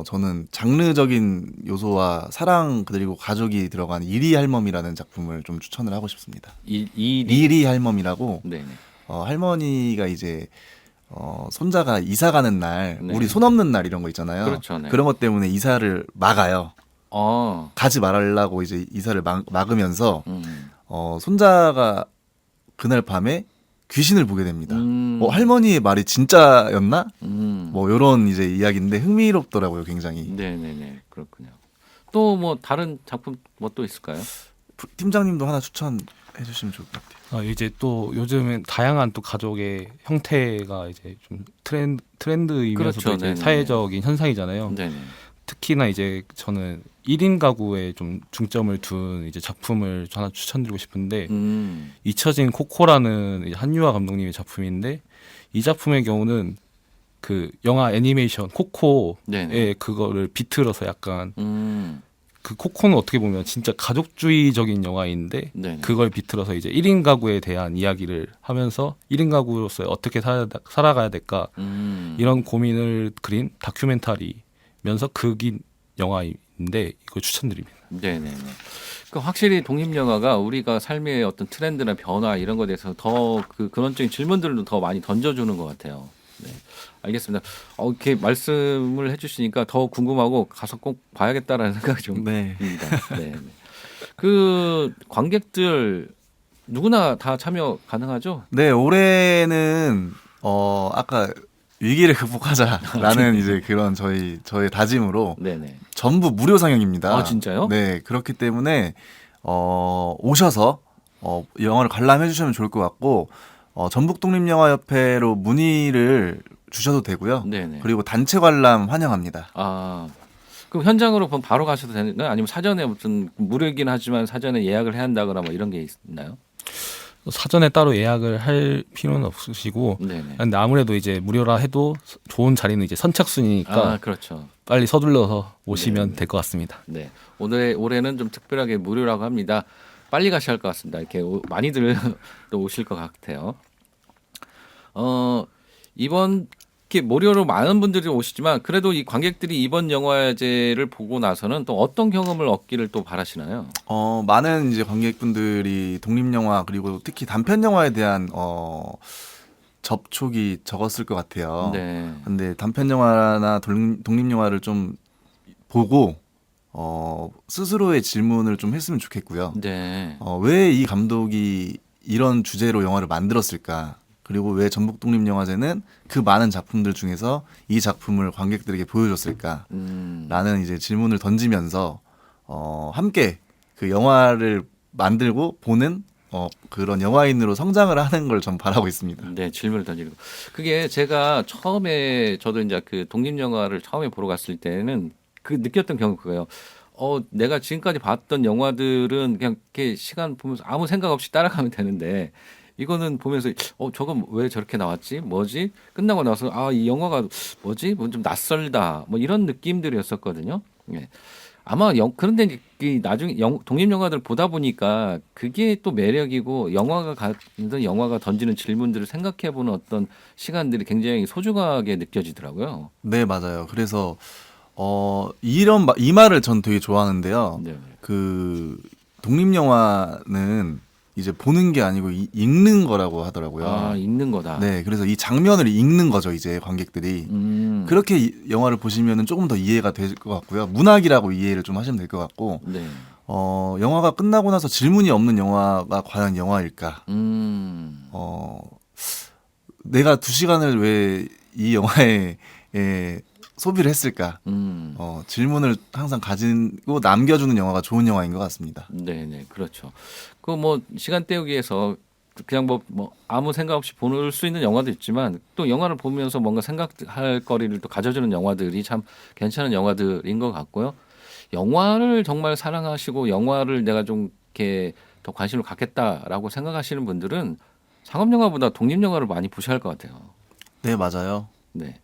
저는 장르적인 요소와 사랑 그리고 가족이 들어간 이리 할멈이라는 작품을 좀 추천을 하고 싶습니다. 이리 할멈이라고 네네. 할머니가 이제 손자가 이사 가는 날, 네. 우리 손 없는 날 이런 거 있잖아요. 그렇죠, 네. 그런 것 때문에 이사를 막아요. 어. 가지 말라고 이제 이사를 막으면서 음. 손자가 그날 밤에 귀신을 보게 됩니다. 음. 할머니의 말이 진짜였나? 음. 뭐 이런 이제 이야기인데 흥미롭더라고요, 굉장히. 네네네. 그렇군요. 또 뭐 다른 작품 뭐 또 있을까요? 팀장님도 하나 추천해 주시면 좋을 것 같아요. 이제 또 요즘은 다양한 또 가족의 형태가 이제 좀 트렌드이면서도 그렇죠. 이제 네네. 사회적인 현상이잖아요. 네네. 특히나 이제 저는 1인 가구에 좀 중점을 둔 이제 작품을 하나 추천드리고 싶은데 잊혀진 코코라는 이제 한유아 감독님의 작품인데 이 작품의 경우는 그 영화 애니메이션 코코의 네네. 그거를 비틀어서 약간 음. 그 코코는 어떻게 보면 진짜 가족주의적인 영화인데 네네. 그걸 비틀어서 이제 1인 가구에 대한 이야기를 하면서 1인 가구로서 어떻게 살아가야 될까 이런 고민을 그린 다큐멘터리면서 극인 영화인데 이거 추천드립니다. 네네네. 그 확실히 독립영화가 우리가 삶의 어떤 트렌드나 변화 이런 것에 대해서 더 그 근원적인 질문들도 더 많이 던져주는 것 같아요. 네, 알겠습니다. 이렇게 말씀을 해주시니까 더 궁금하고 가서 꼭 봐야겠다라는 생각이 좀 네. 듭니다. 네. 그 관객들 누구나 다 참여 가능하죠? 네, 올해는 아까 위기를 극복하자라는 이제 그런 저의 다짐으로 네네. 전부 무료 상영입니다. 아, 진짜요? 네, 그렇기 때문에 오셔서 영화를 관람해 주시면 좋을 것 같고 전북독립영화협회로 문의를 주셔도 되고요. 네네. 그리고 단체 관람 환영합니다. 그럼 현장으로 그럼 바로 가셔도 되나요? 아니면 사전에 무슨 무료이긴 하지만 사전에 예약을 해야 한다거나 뭐 이런 게 있나요? 사전에 따로 예약을 할 필요는 없으시고 네네. 근데 아무래도 이제 무료라 해도 좋은 자리는 이제 선착순이니까 그렇죠. 빨리 서둘러서 오시면 네. 될 것 같습니다. 네. 올해는 좀 특별하게 무료라고 합니다. 빨리 가셔야 할 것 같습니다. 이렇게 많이들 또 오실 것 같아요. 이번 이렇게 무료로 많은 분들이 오시지만 그래도 이 관객들이 이번 영화제를 보고 나서는 또 어떤 경험을 얻기를 또 바라시나요? 많은 이제 관객분들이 독립영화 그리고 특히 단편영화에 대한 접촉이 적었을 것 같아요. 네. 근데 단편영화나 독립영화를 좀 보고 스스로의 질문을 좀 했으면 좋겠고요. 네. 왜 이 감독이 이런 주제로 영화를 만들었을까? 그리고 왜 전북독립영화제는 그 많은 작품들 중에서 이 작품을 관객들에게 보여줬을까? 라는 이제 질문을 던지면서 함께 그 영화를 만들고 보는 그런 영화인으로 성장을 하는 걸 전 바라고 있습니다. 네, 질문을 던지는 거. 그게 제가 처음에 저도 이제 그 독립영화를 처음에 보러 갔을 때는 그 느꼈던 경우 그거예요. 내가 지금까지 봤던 영화들은 그냥 이렇게 시간 보면서 아무 생각 없이 따라가면 되는데 이거는 보면서 저건 왜 저렇게 나왔지? 뭐지? 끝나고 나서 이 영화가 뭐지? 뭐 좀 낯설다. 뭐 이런 느낌들이었었거든요. 예. 아마 그런데 나중에 독립영화들 보다 보니까 그게 또 매력이고 영화가 던지는 질문들을 생각해보는 어떤 시간들이 굉장히 소중하게 느껴지더라고요. 네, 맞아요. 그래서 이 말을 전 되게 좋아하는데요. 네. 그 독립 영화는 이제 보는 게 아니고 읽는 거라고 하더라고요. 아, 읽는 거다. 네, 그래서 이 장면을 읽는 거죠, 이제 관객들이. 그렇게 영화를 보시면은 조금 더 이해가 될 것 같고요. 문학이라고 이해를 좀 하시면 될 것 같고, 네. 영화가 끝나고 나서 질문이 없는 영화가 과연 영화일까? 내가 2시간을 왜 이 영화에 소비를 했을까? 질문을 항상 가지고 남겨주는 영화가 좋은 영화인 것 같습니다. 네네, 그렇죠. 그 뭐 시간 때우기에서 그냥 뭐 아무 생각 없이 볼 수 있는 영화도 있지만 또 영화를 보면서 뭔가 생각할 거리를 또 가져주는 영화들이 참 괜찮은 영화들인 것 같고요. 영화를 정말 사랑하시고 영화를 내가 좀 이렇게 더 관심을 갖겠다라고 생각하시는 분들은 상업 영화보다 독립 영화를 많이 보셔야 할 것 같아요. 네, 맞아요. 네.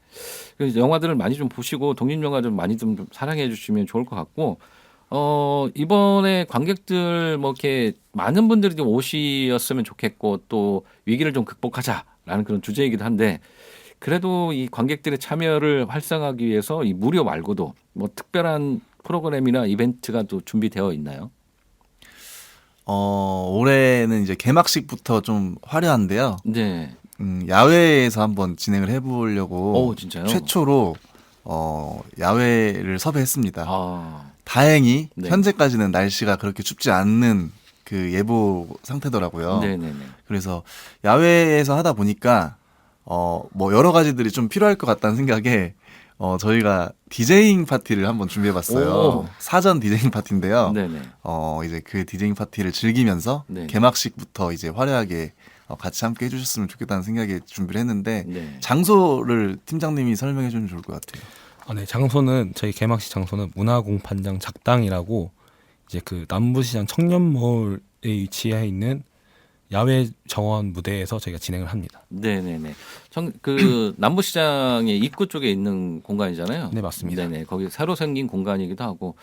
그래서 영화들을 많이 좀 보시고 독립 영화 좀 많이 좀 사랑해 주시면 좋을 것 같고, 이번에 관객들 뭐 이렇게 많은 분들이 좀 오시었으면 좋겠고 또 위기를 좀 극복하자라는 그런 주제이기도 한데, 그래도 이 관객들의 참여를 활성화하기 위해서 이 무료 말고도 뭐 특별한 프로그램이나 이벤트가 또 준비되어 있나요? 올해는 이제 개막식부터 좀 화려한데요. 네. 야외에서 한번 진행을 해보려고 오, 진짜요? 최초로 야외를 섭외했습니다. 아, 다행히 네. 현재까지는 날씨가 그렇게 춥지 않는 그 예보 상태더라고요. 네네네. 그래서 야외에서 하다 보니까 뭐 여러 가지들이 좀 필요할 것 같다는 생각에 저희가 디제잉 파티를 한번 준비해봤어요. 오. 사전 디제잉 파티인데요. 네네. 이제 그 디제잉 파티를 즐기면서 네. 개막식부터 이제 화려하게 같이 함께 해주셨으면 좋겠다는 생각에 준비를 했는데 네. 장소를 팀장님이 설명해 주면 좋을 것 같아요. 네, 장소는 저희 개막식 장소는 문화공판장 작당이라고 이제 그 남부시장 청년몰에 위치해 있는 야외 정원 무대에서 저희가 진행을 합니다. 네네네. 그 남부시장의 입구 쪽에 있는 공간이잖아요. 네, 맞습니다. 네네. 거기 새로 생긴 공간이기도 하고,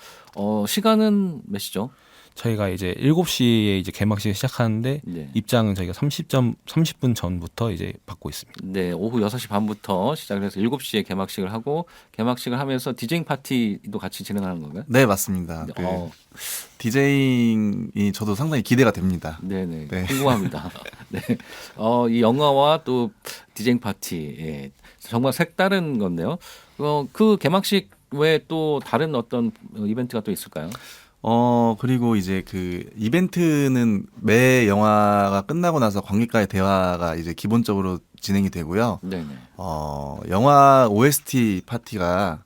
시간은 몇 시죠? 저희가 이제 7시에 이제 개막식을 시작하는데 네. 입장은 저희가 30분 전부터 이제 받고 있습니다. 네, 오후 6시 반부터 시작을 해서 7시에 개막식을 하고, 개막식을 하면서 디제잉 파티도 같이 진행하는 건가요? 네, 맞습니다. 그 디제잉이 저도 상당히 기대가 됩니다. 네네. 네. 궁금합니다. 네. 이 영화와 또 디제잉 파티, 예. 정말 색다른 건데요. 그 개막식 외에 또 다른 어떤 이벤트가 또 있을까요? 그리고 이제 그 이벤트는 매 영화가 끝나고 나서 관객과의 대화가 이제 기본적으로 진행이 되고요. 네네. 영화 OST 파티가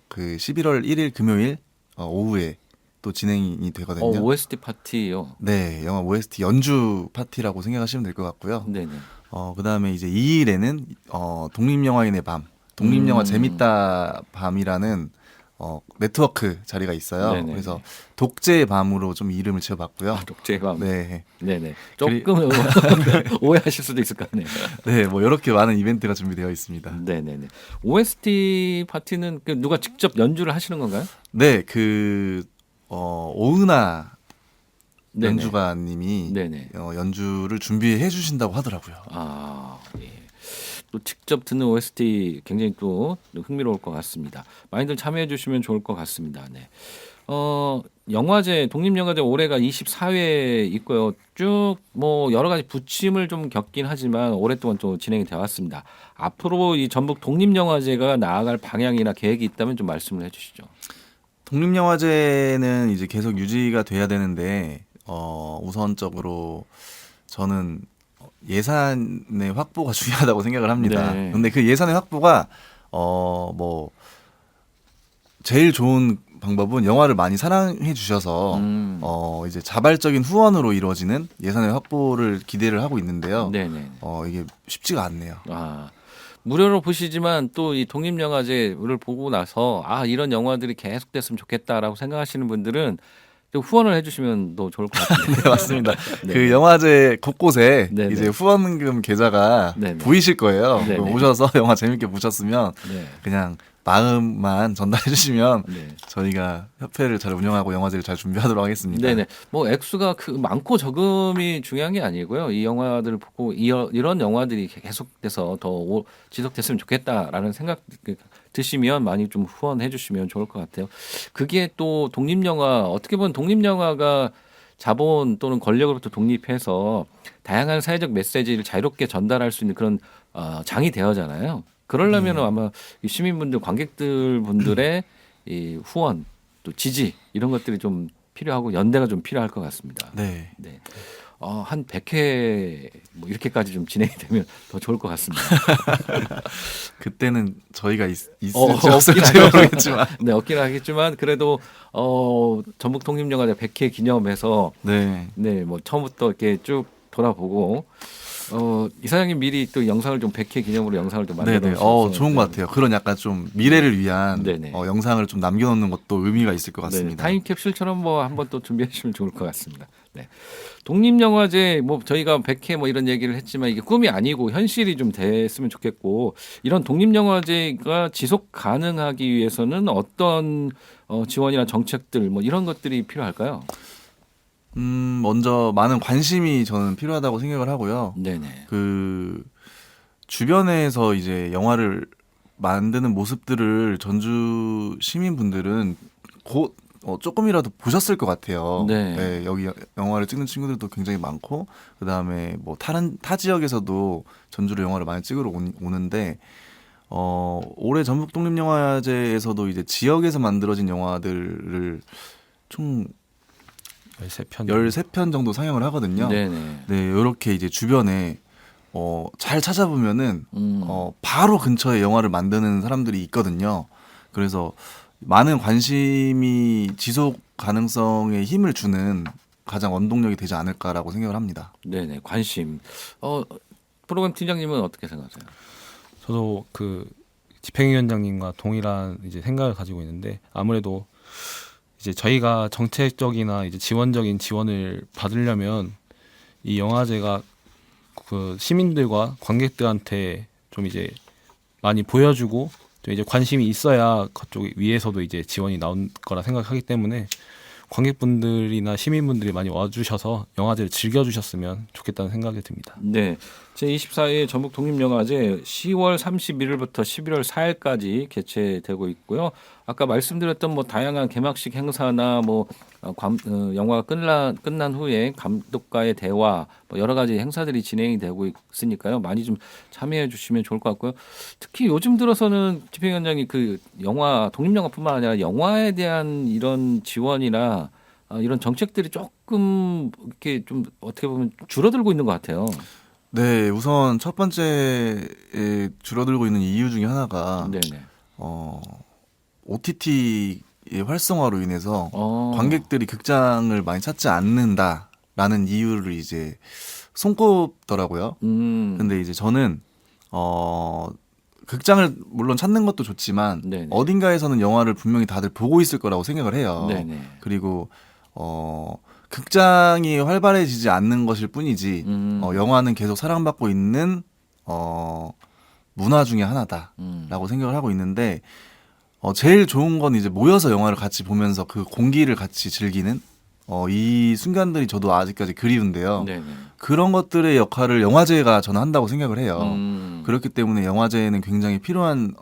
그 11월 1일 금요일 오후에 또 진행이 되거든요. OST 파티요. 네, 영화 OST 연주 파티라고 생각하시면 될 것 같고요. 네네. 그다음에 이제 2일에는 독립영화인의 밤, 독립영화 재밌다 밤이라는 네트워크 자리가 있어요. 네네. 그래서 독재의 밤으로 좀 이름을 지어봤고요. 독재의 밤. 네, 네네. 조금 오해하실 수도 있을 것 같네요. 네, 뭐 이렇게 많은 이벤트가 준비되어 있습니다. 네네네. OST 파티는 그 누가 직접 연주를 하시는 건가요? 네, 그 오은하 네네. 연주가님이 네네. 연주를 준비해 주신다고 하더라고요. 아, 예. 또 직접 듣는 OST 굉장히 또 흥미로울 것 같습니다. 많이들 참여해 주시면 좋을 것 같습니다. 네. 영화제, 독립영화제 올해가 24회 있고요. 쭉 뭐 여러 가지 부침을 좀 겪긴 하지만 오랫동안 또 진행이 되어 왔습니다. 앞으로 이 전북 독립영화제가 나아갈 방향이나 계획이 있다면 좀 말씀을 해 주시죠. 독립영화제는 이제 계속 유지가 돼야 되는데 우선적으로 저는 예산의 확보가 중요하다고 생각을 합니다. 네. 근데 그 예산의 확보가 뭐 제일 좋은 방법은 영화를 많이 사랑해 주셔서 이제 자발적인 후원으로 이루어지는 예산의 확보를 기대를 하고 있는데요. 네네. 이게 쉽지가 않네요. 무료로 보시지만 또 이 독립영화제를 보고 나서 이런 영화들이 계속됐으면 좋겠다라고 생각하시는 분들은 또 후원을 해주시면 더 좋을 것 같아요. 네, 맞습니다. 네. 그 영화제 곳곳에 네네. 이제 후원금 계좌가 네네. 보이실 거예요. 네네. 오셔서 영화 재밌게 보셨으면 네. 그냥 마음만 전달해 주시면 네. 저희가 협회를 잘 운영하고 영화제를 잘 준비하도록 하겠습니다. 네네. 뭐 액수가 많고 적음이 중요한 게 아니고요. 이 영화들을 보고 이런 영화들이 계속돼서 더 지속됐으면 좋겠다라는 생각 드시면 많이 좀 후원해 주시면 좋을 것 같아요. 그게 또 독립영화 어떻게 보면 독립영화가 자본 또는 권력으로부터 독립해서 다양한 사회적 메시지를 자유롭게 전달할 수 있는 그런 장이 되어잖아요. 그러려면 아마 이 시민분들, 관객들 분들의 이 후원 또 지지 이런 것들이 좀 필요하고 연대가 좀 필요할 것 같습니다. 네. 네. 한 100회 뭐 이렇게까지 좀 진행이 되면 더 좋을 것 같습니다. 그때는 저희가 있을지 없긴 없을지 하죠. 모르겠지만 네, 없긴 하겠지만 그래도 전북 독립영화제 100회 기념해서 네. 네, 뭐 처음부터 이렇게 쭉 돌아보고 이사장님 미리 또 영상을 좀 100회 기념으로 영상을 좀 만들어 네네. 주셔서 좋은 것 같아요. 그런 약간 좀 미래를 위한 네네. 영상을 좀 남겨놓는 것도 의미가 있을 것 네, 같습니다. 타임캡슐처럼 뭐 한번 또 준비해 주시면 좋을 것 같습니다. 네. 독립영화제 뭐 저희가 100회 뭐 이런 얘기를 했지만 이게 꿈이 아니고 현실이 좀 됐으면 좋겠고 이런 독립영화제가 지속 가능하기 위해서는 어떤 지원이나 정책들 뭐 이런 것들이 필요할까요? 먼저 많은 관심이 저는 필요하다고 생각을 하고요. 네네. 그 주변에서 이제 영화를 만드는 모습들을 전주 시민분들은 곧 조금이라도 보셨을 것 같아요. 네. 여기 영화를 찍는 친구들도 굉장히 많고 그 다음에 뭐 타 지역에서도 전주로 영화를 많이 찍으러 오는데 올해 전북 독립영화제에서도 이제 지역에서 만들어진 영화들을 총 13편 13편 정도 상영을 하거든요. 네네. 네, 이렇게 이제 주변에 잘 찾아보면은 음. 바로 근처에 영화를 만드는 사람들이 있거든요. 그래서 많은 관심이 지속 가능성에 힘을 주는 가장 원동력이 되지 않을까라고 생각을 합니다. 네네. 관심. 프로그램 팀장님은 어떻게 생각하세요? 저도 그 집행위원장님과 동일한 이제 생각을 가지고 있는데 아무래도 이제 저희가 정책적이나 이제 지원적인 지원을 받으려면 이 영화제가 그 시민들과 관객들한테 좀 이제 많이 보여주고 좀 이제 관심이 있어야 그쪽 위에서도 이제 지원이 나온 거라 생각하기 때문에 관객분들이나 시민분들이 많이 와주셔서 영화제를 즐겨주셨으면 좋겠다는 생각이 듭니다. 네. 제24회 전북 독립영화제 10월 31일부터 11월 4일까지 개최되고 있고요. 아까 말씀드렸던 뭐 다양한 개막식 행사나 뭐 영화가 끝난 후에 감독과의 대화 뭐 여러 가지 행사들이 진행이 되고 있으니까요. 많이 좀 참여해 주시면 좋을 것 같고요. 특히 요즘 들어서는 집행위원장이 그 영화 독립영화뿐만 아니라 영화에 대한 이런 지원이나 이런 정책들이 조금 이렇게 좀 어떻게 보면 줄어들고 있는 것 같아요. 네, 우선 첫 번째 줄어들고 있는 이유 중에 하나가 네네. OTT의 활성화로 인해서 어. 관객들이 극장을 많이 찾지 않는다라는 이유를 이제 손꼽더라고요. 근데 이제 저는 극장을 물론 찾는 것도 좋지만 네네. 어딘가에서는 영화를 분명히 다들 보고 있을 거라고 생각을 해요. 네네. 그리고 극장이 활발해지지 않는 것일 뿐이지 영화는 계속 사랑받고 있는 문화 중에 하나다라고 생각을 하고 있는데 제일 좋은 건 이제 모여서 영화를 같이 보면서 그 공기를 같이 즐기는 이 순간들이 저도 아직까지 그리운데요. 네네. 그런 것들의 역할을 영화제가 저는 한다고 생각을 해요. 그렇기 때문에 영화제는 굉장히 필요한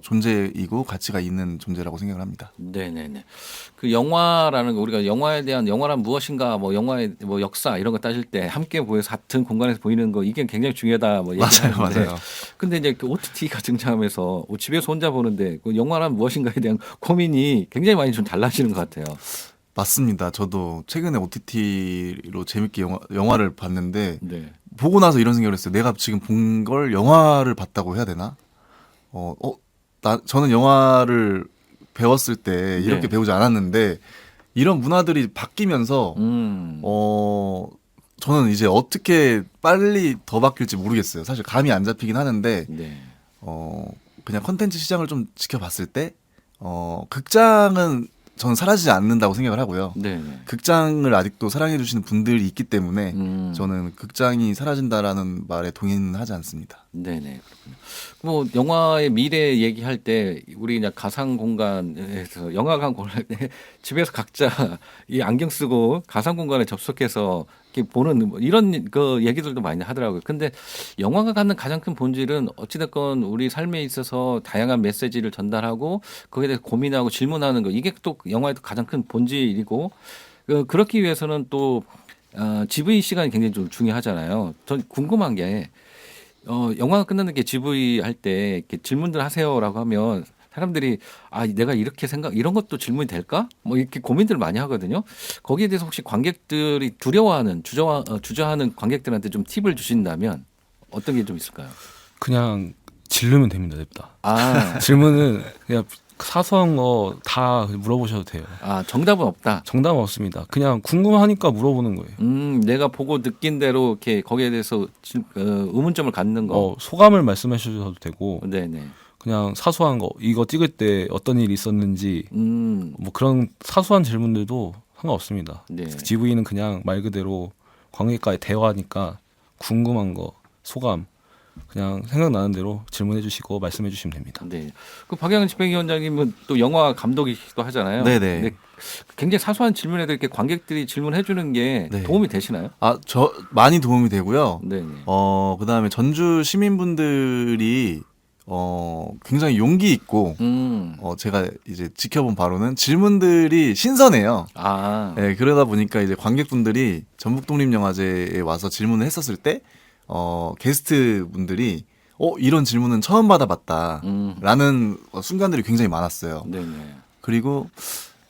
존재이고 가치가 있는 존재라고 생각을 합니다. 네네네. 그 영화라는 거 우리가 영화에 대한 영화란 무엇인가 뭐 영화의 뭐 역사 이런 거 따질 때 함께 보여서 같은 공간에서 보이는 거 이게 굉장히 중요하다 뭐 얘기하는데 맞아요. 근데 이제 그 OTT가 등장하면서 집에서 혼자 보는데 그 영화란 무엇인가에 대한 고민이 굉장히 많이 좀 달라지는 것 같아요. 맞습니다. 저도 최근에 OTT로 재밌게 영화를 봤는데 네. 보고 나서 이런 생각을 했어요. 내가 지금 본 걸 영화를 봤다고 해야 되나? 저는 영화를 배웠을 때 이렇게 네. 배우지 않았는데 이런 문화들이 바뀌면서 저는 이제 어떻게 빨리 더 바뀔지 모르겠어요. 사실 감이 안 잡히긴 하는데 네. 그냥 컨텐츠 시장을 좀 지켜봤을 때 극장은 저는 사라지지 않는다고 생각을 하고요. 네네. 극장을 아직도 사랑해 주시는 분들이 있기 때문에 저는 저는 극장이 사라진다라는 말에 동의는 하지 않습니다. 네네. 그렇군요. 뭐 영화의 미래 얘기할 때 우리 그냥 가상 공간에서 영화관 고를 때 집에서 각자 이 안경 쓰고 가상 공간에 접속해서 이렇게 보는 뭐 이런 그 얘기들도 많이 하더라고요. 근데 영화가 갖는 가장 큰 본질은 어찌됐건 우리 삶에 있어서 다양한 메시지를 전달하고 거기에 대해서 고민하고 질문하는 거 이게 또 영화의 또 가장 큰 본질이고 그렇기 위해서는 또 GV 시간이 굉장히 좀 중요하잖아요. 전 궁금한 게 영화가 끝나는 게 GV 할 때 이렇게 질문들 하세요라고 하면 사람들이 내가 이렇게 이런 것도 질문이 될까? 뭐 이렇게 고민들을 많이 하거든요. 거기에 대해서 혹시 관객들이 두려워하는 주저하는 관객들한테 좀 팁을 주신다면 어떤 게 좀 있을까요? 그냥 질르면 됩니다, 냅다. 질문은 그냥 사소한 거 다 물어보셔도 돼요. 정답은 없다. 정답은 없습니다. 그냥 궁금하니까 물어보는 거예요. 내가 보고 느낀 대로 이렇게 거기에 대해서 의문점을 갖는 거. 소감을 말씀해 주셔도 되고 네네. 그냥 사소한 거 이거 찍을 때 어떤 일이 있었는지 뭐 그런 사소한 질문들도 상관없습니다. 네. GV는 그냥 말 그대로 관객과의 대화니까 궁금한 거 소감 그냥 생각나는 대로 질문해 주시고 말씀해 주시면 됩니다. 네. 그 박양은 집행위원장님은 또 영화 감독이기도 하잖아요. 네네. 근데 굉장히 사소한 질문에도 이렇게 관객들이 질문해 주는 게 네. 도움이 되시나요? 저 많이 도움이 되고요. 네. 그다음에 전주 시민분들이 굉장히 용기 있고 제가 이제 지켜본 바로는 질문들이 신선해요. 네, 그러다 보니까 이제 관객분들이 전북독립영화제에 와서 질문을 했었을 때 게스트 분들이 이런 질문은 처음 받아봤다라는 순간들이 굉장히 많았어요. 네네. 그리고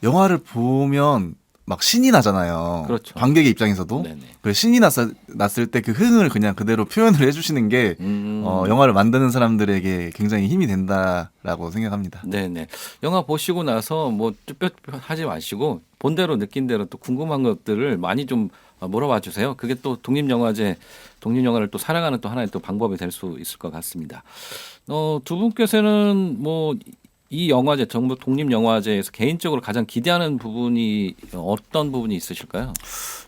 영화를 보면 막 신이 나잖아요. 그렇죠. 관객의 입장에서도 네네. 그 신이 났을 때 그 흥을 그냥 그대로 표현을 해주시는 게 영화를 만드는 사람들에게 굉장히 힘이 된다라고 생각합니다. 네네. 영화 보시고 나서 뭐 쭈뼛하지 마시고 본대로 느낀 대로 또 궁금한 것들을 많이 좀 물어봐 주세요. 그게 또 독립영화를 또 사랑하는 또 하나의 또 방법이 될 수 있을 것 같습니다. 두 분께서는 뭐 이 영화제 전북 독립영화제에서 개인적으로 가장 기대하는 부분이 어떤 부분이 있으실까요?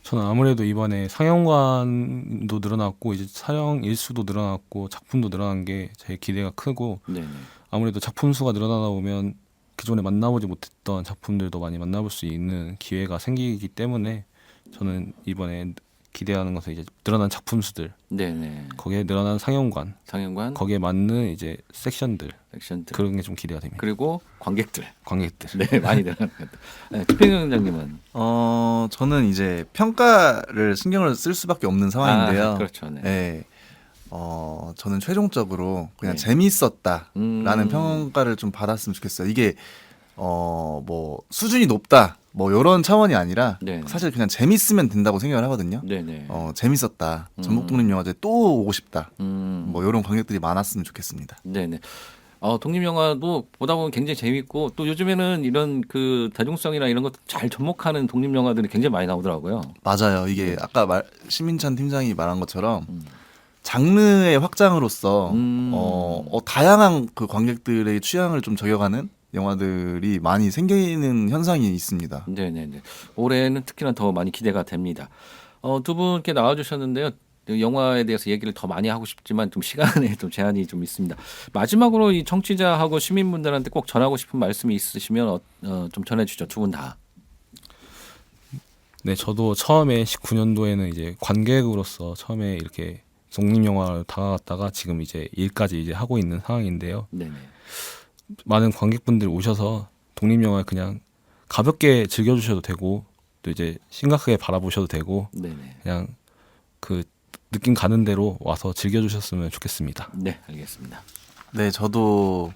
저는 아무래도 이번에 상영관도 늘어났고 이제 촬영 일수도 늘어났고 작품도 늘어난 게 제일 기대가 크고 네네. 아무래도 작품 수가 늘어나다 보면 기존에 만나보지 못했던 작품들도 많이 만나볼 수 있는 기회가 생기기 때문에 저는 이번에 기대하는 것은 이제 늘어난 작품 수들, 네네. 거기에 늘어난 상영관, 거기에 맞는 이제 섹션들 액션들 그런 게 좀 기대가 됩니다. 그리고 관객들 관객들. 네 많이 늘어나는 것 같아요. 집행위원장님은 저는 이제 평가를 신경을 쓸 수밖에 없는 상황인데요. 그렇죠. 네. 네. 저는 최종적으로 그냥 네. 재미있었다라는 평가를 좀 받았으면 좋겠어요. 이게 뭐 수준이 높다 뭐 이런 차원이 아니라 네. 사실 그냥 재밌으면 된다고 생각을 하거든요. 네네. 재밌었다. 전북독립영화제 또 오고 싶다. 뭐 이런 관객들이 많았으면 좋겠습니다. 네네. 독립영화도 보다 보면 굉장히 재밌고 또 요즘에는 이런 그 대중성이나 이런 것도 잘 접목하는 독립영화들이 굉장히 많이 나오더라고요. 맞아요. 이게 아까 시민찬 팀장이 말한 것처럼 장르의 확장으로서 다양한 그 관객들의 취향을 좀 저격하는 영화들이 많이 생기는 현상이 있습니다. 네네네. 올해는 특히나 더 많이 기대가 됩니다. 두 분께 나와주셨는데요. 영화에 대해서 얘기를 더 많이 하고 싶지만 좀 시간에 좀 제한이 좀 있습니다. 마지막으로 이 청취자하고 시민분들한테 꼭 전하고 싶은 말씀이 있으시면 좀 전해주죠. 두 분 다. 네, 저도 처음에 19년도에는 이제 관객으로서 처음에 이렇게 독립영화를 다가갔다가 지금 이제 일까지 이제 하고 있는 상황인데요. 네네. 많은 관객분들 오셔서 독립영화 그냥 가볍게 즐겨주셔도 되고 또 이제 심각하게 바라보셔도 되고 네네. 그냥 그 느낌 가는 대로 와서 즐겨주셨으면 좋겠습니다. 네, 알겠습니다. 네, 저도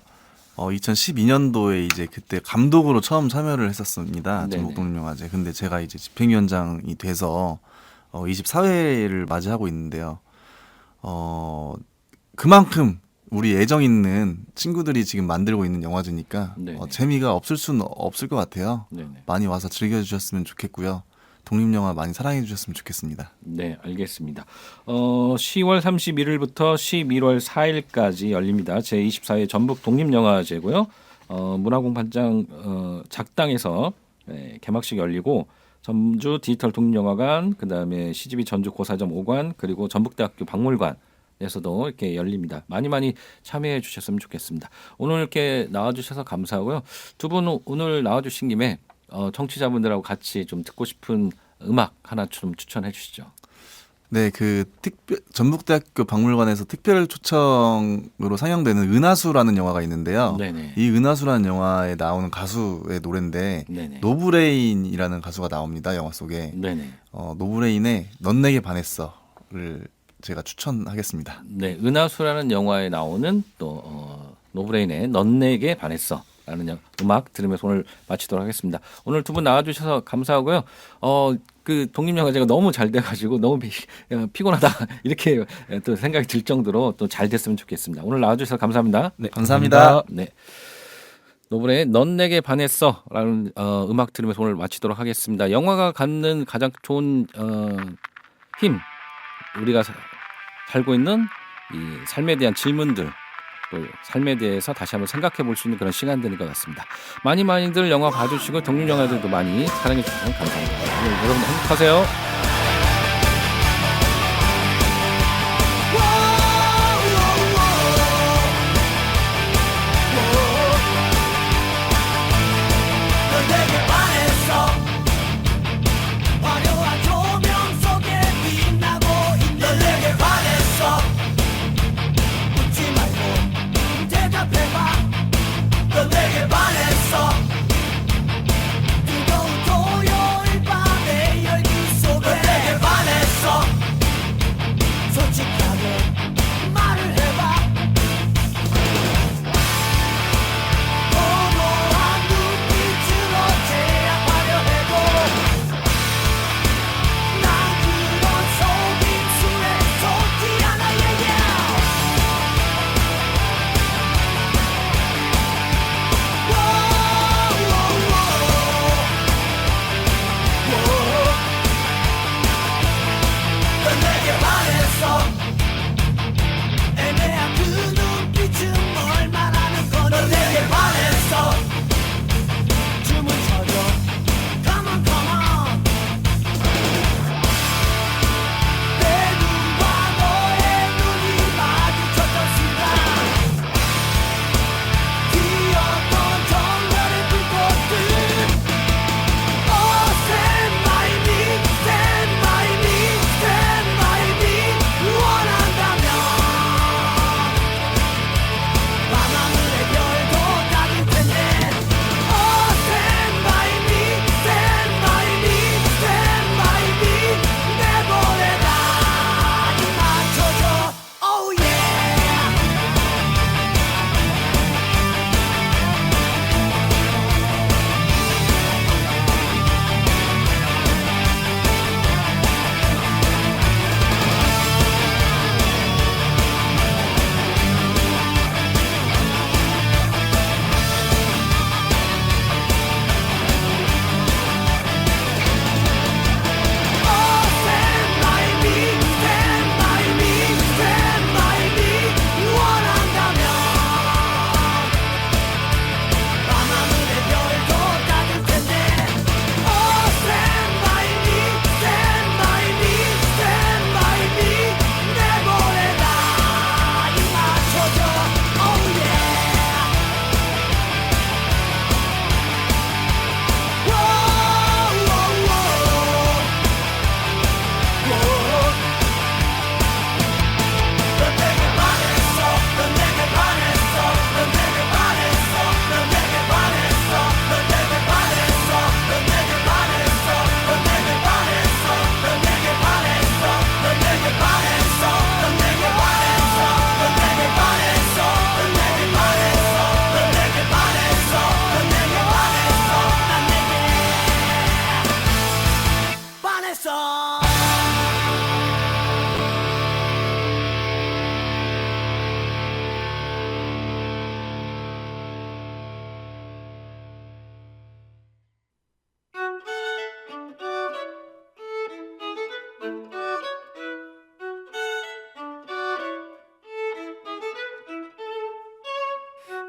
2012년도에 이제 그때 감독으로 처음 참여를 했었습니다. 네네. 전북독립영화제. 근데 제가 이제 집행위원장이 돼서 24회를 맞이하고 있는데요. 그만큼 우리 애정 있는 친구들이 지금 만들고 있는 영화제니까 네네. 재미가 없을 수는 없을 것 같아요. 네네. 많이 와서 즐겨주셨으면 좋겠고요. 독립영화 많이 사랑해 주셨으면 좋겠습니다. 네, 알겠습니다. 10월 31일부터 11월 4일까지 열립니다. 제24회 전북 독립영화제고요. 문화공판장 작당에서 네, 개막식 열리고 전주 디지털 독립영화관, 그다음에 CGV 전주 고사점 5관, 그리고 전북대학교 박물관에서도 이렇게 열립니다. 많이 많이 참여해 주셨으면 좋겠습니다. 오늘 이렇게 나와주셔서 감사하고요. 두 분 오늘 나와주신 김에 청취자분들하고 같이 좀 듣고 싶은 음악 하나 좀 추천해 주시죠. 네, 그 전북대학교 박물관에서 특별 초청으로 상영되는 은하수라는 영화가 있는데요. 네네. 이 은하수라는 영화에 나오는 가수의 노래인데 네네. 노브레인이라는 가수가 나옵니다. 영화 속에. 네네. 노브레인의 넌 내게 반했어를 제가 추천하겠습니다. 네, 은하수라는 영화에 나오는 또 노브레인의 넌 내게 반했어 라는 음악 들으면서 오늘 마치도록 하겠습니다. 오늘 두 분 나와주셔서 감사하고요. 그 독립영화제가 너무 잘 돼가지고 너무 피곤하다 이렇게 또 생각이 들 정도로 또 잘 됐으면 좋겠습니다. 오늘 나와주셔서 감사합니다. 네, 감사합니다. 네. 노브레의 넌 내게 반했어라는 음악 들으면서 오늘 마치도록 하겠습니다. 영화가 갖는 가장 좋은 힘, 우리가 살고 있는 이 삶에 대한 질문들, 또 삶에 대해서 다시 한번 생각해 볼 수 있는 그런 시간 되는 것 같습니다. 많이들 영화 봐주시고 독립 영화들도 많이 사랑해 주시면 감사합니다. 여러분 행복하세요.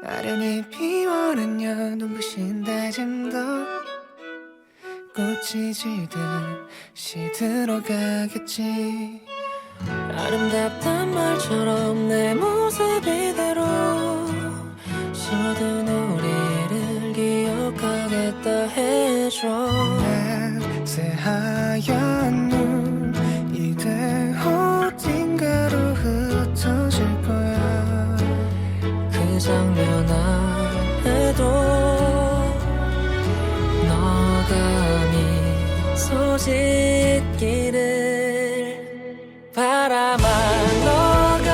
아련히 피어난 눈부신 다짐도 지지듯이 들어가겠지. 아름답단 말처럼 내 모습 이대로 숨어든 우리를 기억하겠다 해줘. 난 새하얀 눈 이대 어딘가로 흩어질 거야. 그 장면 안에도 너가 미소 짓기를 바라만. 너가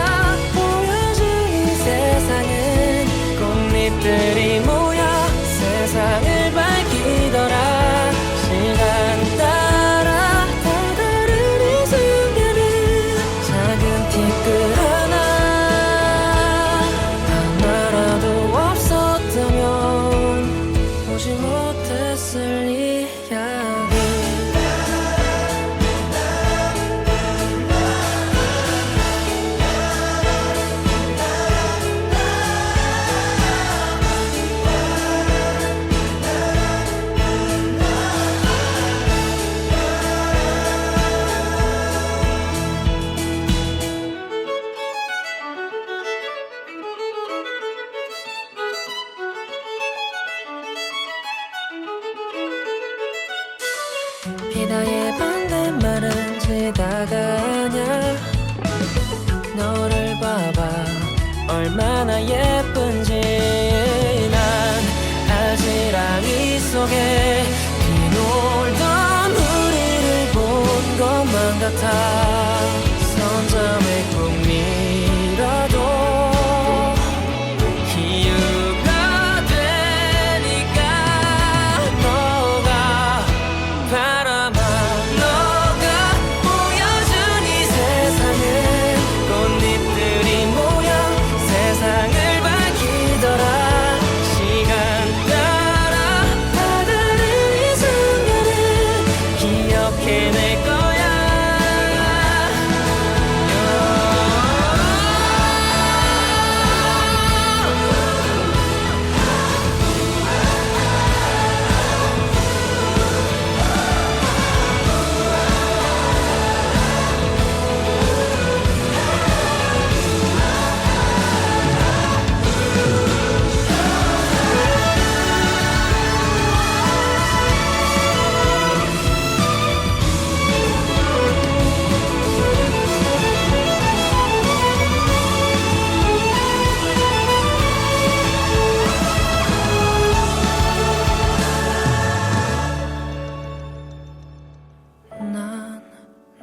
보여준 이 세상은 꽃잎들이 모여 세상을 밝히더라. 시간 따라 다가를 이 순간은 작은 티끌 하나 하나라도 없었다면 보지 못했을 이야기. 비나의 반대말은 지다가 아냐. 너를 봐봐 얼마나 예쁜지. 난 아지랑이 속에 비 놀던 우리를 본 것만 같아. 선잠의 꿈이라도 이유가 되니까. 너가 바라만. 너가 보여준 이 세상은 꽃잎들이 모여 세상을 밝히더라. 시간 따라 다가는 이 순간을 기억해낼 거야.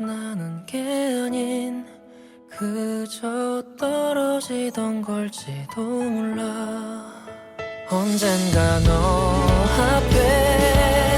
나는 게 아닌 그저 떨어지던 걸지도 몰라. 언젠가 너 앞에